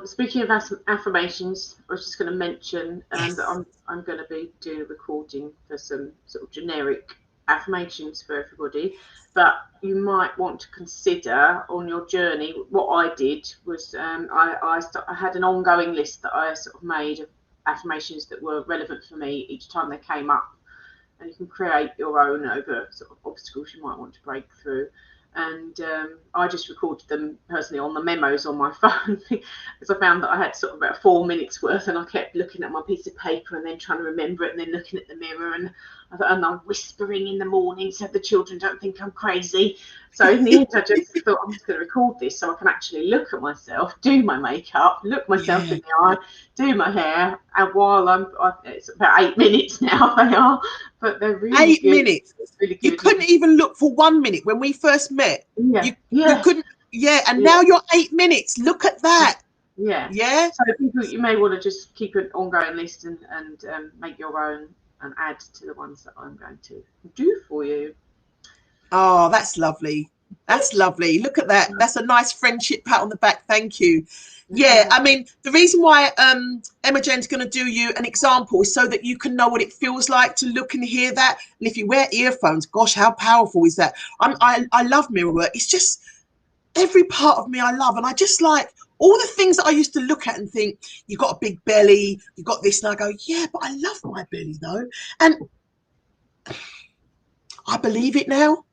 Speaking of affirmations, I was just going to mention that I'm going to be doing a recording for some sort of generic affirmations for everybody, but you might want to consider on your journey. What I did was I had an ongoing list that I sort of made of affirmations that were relevant for me each time they came up, and you can create your own over sort of obstacles you might want to break through. And I just recorded them personally on the memos on my phone because I found that I had sort of about 4 minutes worth, and I kept looking at my piece of paper and then trying to remember it and then looking at the mirror, and I'm whispering in the morning so the children don't think I'm crazy. So in the end, I just thought I'm just going to record this so I can actually look at myself, do my makeup, look myself in the eye, do my hair, and while it's about 8 minutes now they are, but they're really 8 minutes. It's really good. You couldn't even look for 1 minute when we first met. Yeah. You couldn't. Yeah, and now you're 8 minutes. Look at that. Yeah. Yeah. So people, you may want to just keep an ongoing list and make your own and add to the ones that I'm going to do for you. Oh, that's lovely. That's lovely. Look at that. That's a nice friendship pat on the back. Thank you. Yeah, I mean, the reason why Emma Jane's going to do you an example is so that you can know what it feels like to look and hear that. And if you wear earphones, gosh, how powerful is that? I love mirror work. It's just every part of me I love. And I just like all the things that I used to look at and think, you got a big belly, you got this. And I go, yeah, but I love my belly though. And I believe it now.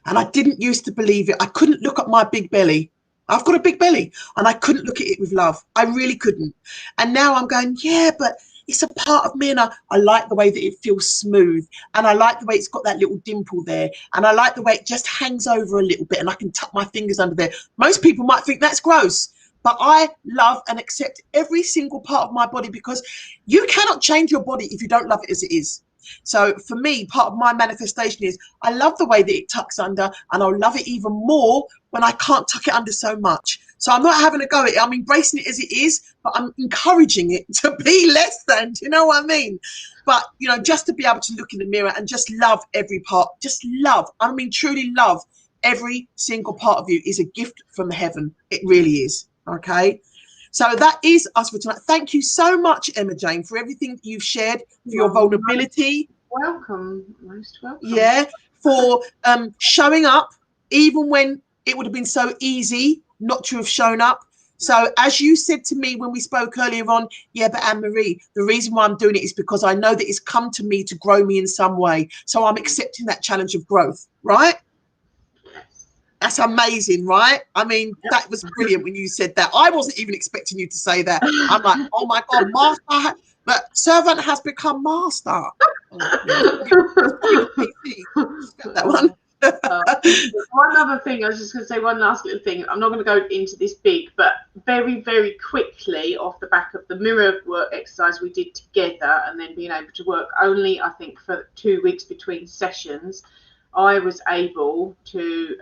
And I didn't used to believe it. I couldn't look at my big belly. I've got a big belly and I couldn't look at it with love. I really couldn't. And now I'm going, yeah, but it's a part of me. And I like the way that it feels smooth. And I like the way it's got that little dimple there. And I like the way it just hangs over a little bit and I can tuck my fingers under there. Most people might think that's gross, but I love and accept every single part of my body because you cannot change your body if you don't love it as it is. So for me, part of my manifestation is I love the way that it tucks under, and I'll love it even more when I can't tuck it under so much. So I'm not having a go at it. I'm embracing it as it is, but I'm encouraging it to be less than. Do you know what I mean? But, you know, just to be able to look in the mirror and just love every part, just love, I mean, truly love every single part of you is a gift from heaven. It really is. Okay. So that is us for tonight. Thank you so much, Emma Jane, for everything that you've shared, for your vulnerability. Welcome, most welcome. Yeah, for showing up, even when it would have been so easy not to have shown up. So as you said to me when we spoke earlier on, yeah, but Anne-Marie, the reason why I'm doing it is because I know that it's come to me to grow me in some way. So I'm accepting that challenge of growth, right? That's amazing, right? I mean, that was brilliant when you said that. I wasn't even expecting you to say that. I'm like, oh my God, master, but servant has become master. Oh, yeah. That one. One other thing, I was just going to say one last little thing. I'm not going to go into this big, but very, very quickly off the back of the mirror work exercise we did together and then being able to work only, I think, for 2 weeks between sessions, I was able to,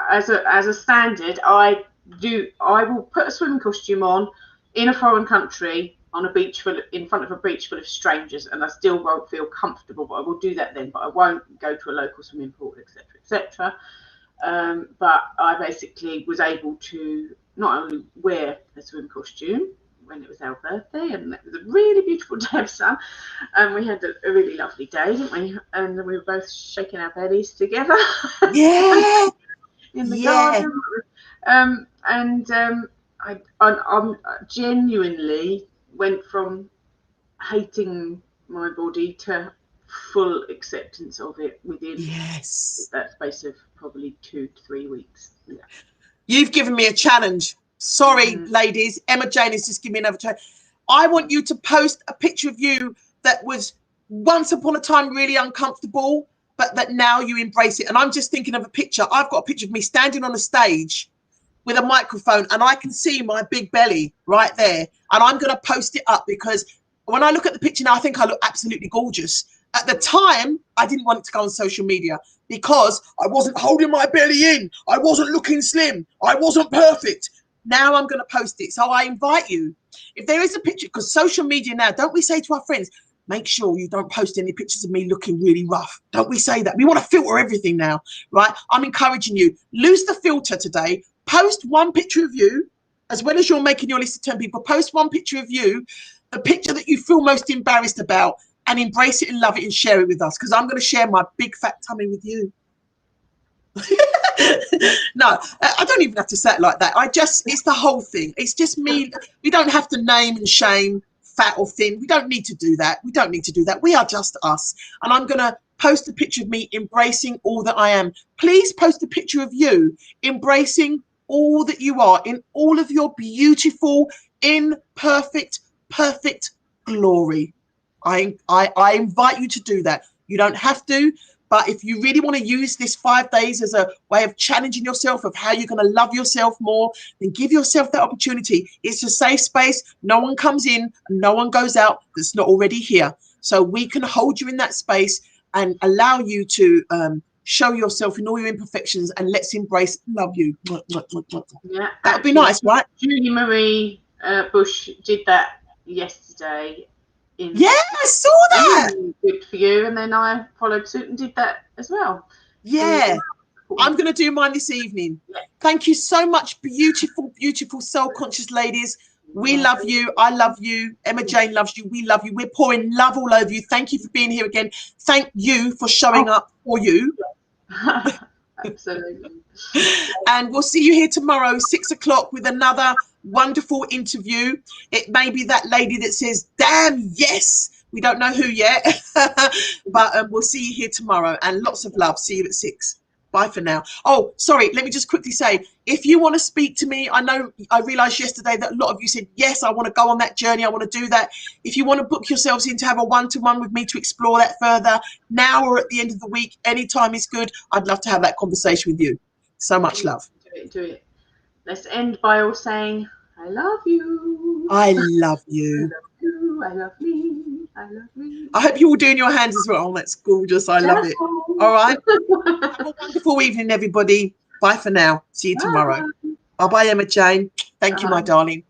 as a standard, I will put a swimming costume on in a foreign country on a beach in front of a beach full of strangers, and I still won't feel comfortable. But I will do that then. But I won't go to a local swimming pool, etc., etc. But I basically was able to not only wear a swim costume when it was our birthday, and it was a really beautiful day of sun, and we had a really lovely day, didn't we? And we were both shaking our bellies together. Yeah. In the garden. I genuinely went from hating my body to full acceptance of it within that space of probably 2 to 3 weeks. Yeah. You've given me a challenge. Sorry, ladies. Emma Jane has just given me another challenge. I want you to post a picture of you that was once upon a time really uncomfortable, but that now you embrace it. And I'm just thinking of a picture. I've got a picture of me standing on a stage with a microphone, and I can see my big belly right there. And I'm going to post it up because when I look at the picture now, I think I look absolutely gorgeous. At the time, I didn't want it to go on social media because I wasn't holding my belly in. I wasn't looking slim. I wasn't perfect. Now I'm going to post it. So I invite you, if there is a picture, because social media now, don't we say to our friends, make sure you don't post any pictures of me looking really rough. Don't we say that? We want to filter everything now, right? I'm encouraging you. Lose the filter today. Post one picture of you, as well as you're making your list of 10 people. Post one picture of you, the picture that you feel most embarrassed about, and embrace it and love it and share it with us, because I'm going to share my big fat tummy with you. No, I don't even have to say it like that. It's the whole thing. It's just me. We don't have to name and shame fat or thin. We don't need to do that. We don't need to do that. We are just us. And I'm going to post a picture of me embracing all that I am. Please post a picture of you embracing all that you are in all of your beautiful, imperfect, perfect glory. I invite you to do that. You don't have to. But if you really want to use this 5 days as a way of challenging yourself of how you're going to love yourself more, then give yourself that opportunity. It's a safe space. No one comes in and no one goes out that's not already here. So we can hold you in that space and allow you to show yourself in all your imperfections, and let's embrace love you. Yeah, that would be nice, right? Julie Marie Bush did that yesterday. Yeah, I saw that. Good for you. And then I followed suit and did that as well. Yeah. I'm going to do mine this evening. Yeah. Thank you so much, beautiful, beautiful soul-conscious ladies. We love you. I love you. Emma Jane loves you. We love you. We're pouring love all over you. Thank you for being here again. Thank you for showing up for you. Absolutely. And we'll see you here tomorrow, 6 o'clock, with another wonderful interview. It may be that lady that says, damn, yes. We don't know who yet, but we'll see you here tomorrow, and lots of love. See you at 6. Bye for now. Oh, sorry. Let me just quickly say, if you want to speak to me, I realized yesterday that a lot of you said, yes, I want to go on that journey. I want to do that. If you want to book yourselves in to have a one-to-one with me to explore that further, now or at the end of the week, anytime is good. I'd love to have that conversation with you. So much love. Do it. Let's end by all saying, I love you. I love you. I love you. I love me. I love me. I hope you're all doing your hands as well. Oh, that's gorgeous. I love it. All right. Have a wonderful evening, everybody. Bye for now. See you tomorrow. Bye-bye, Emma Jane. Thank you, my darling.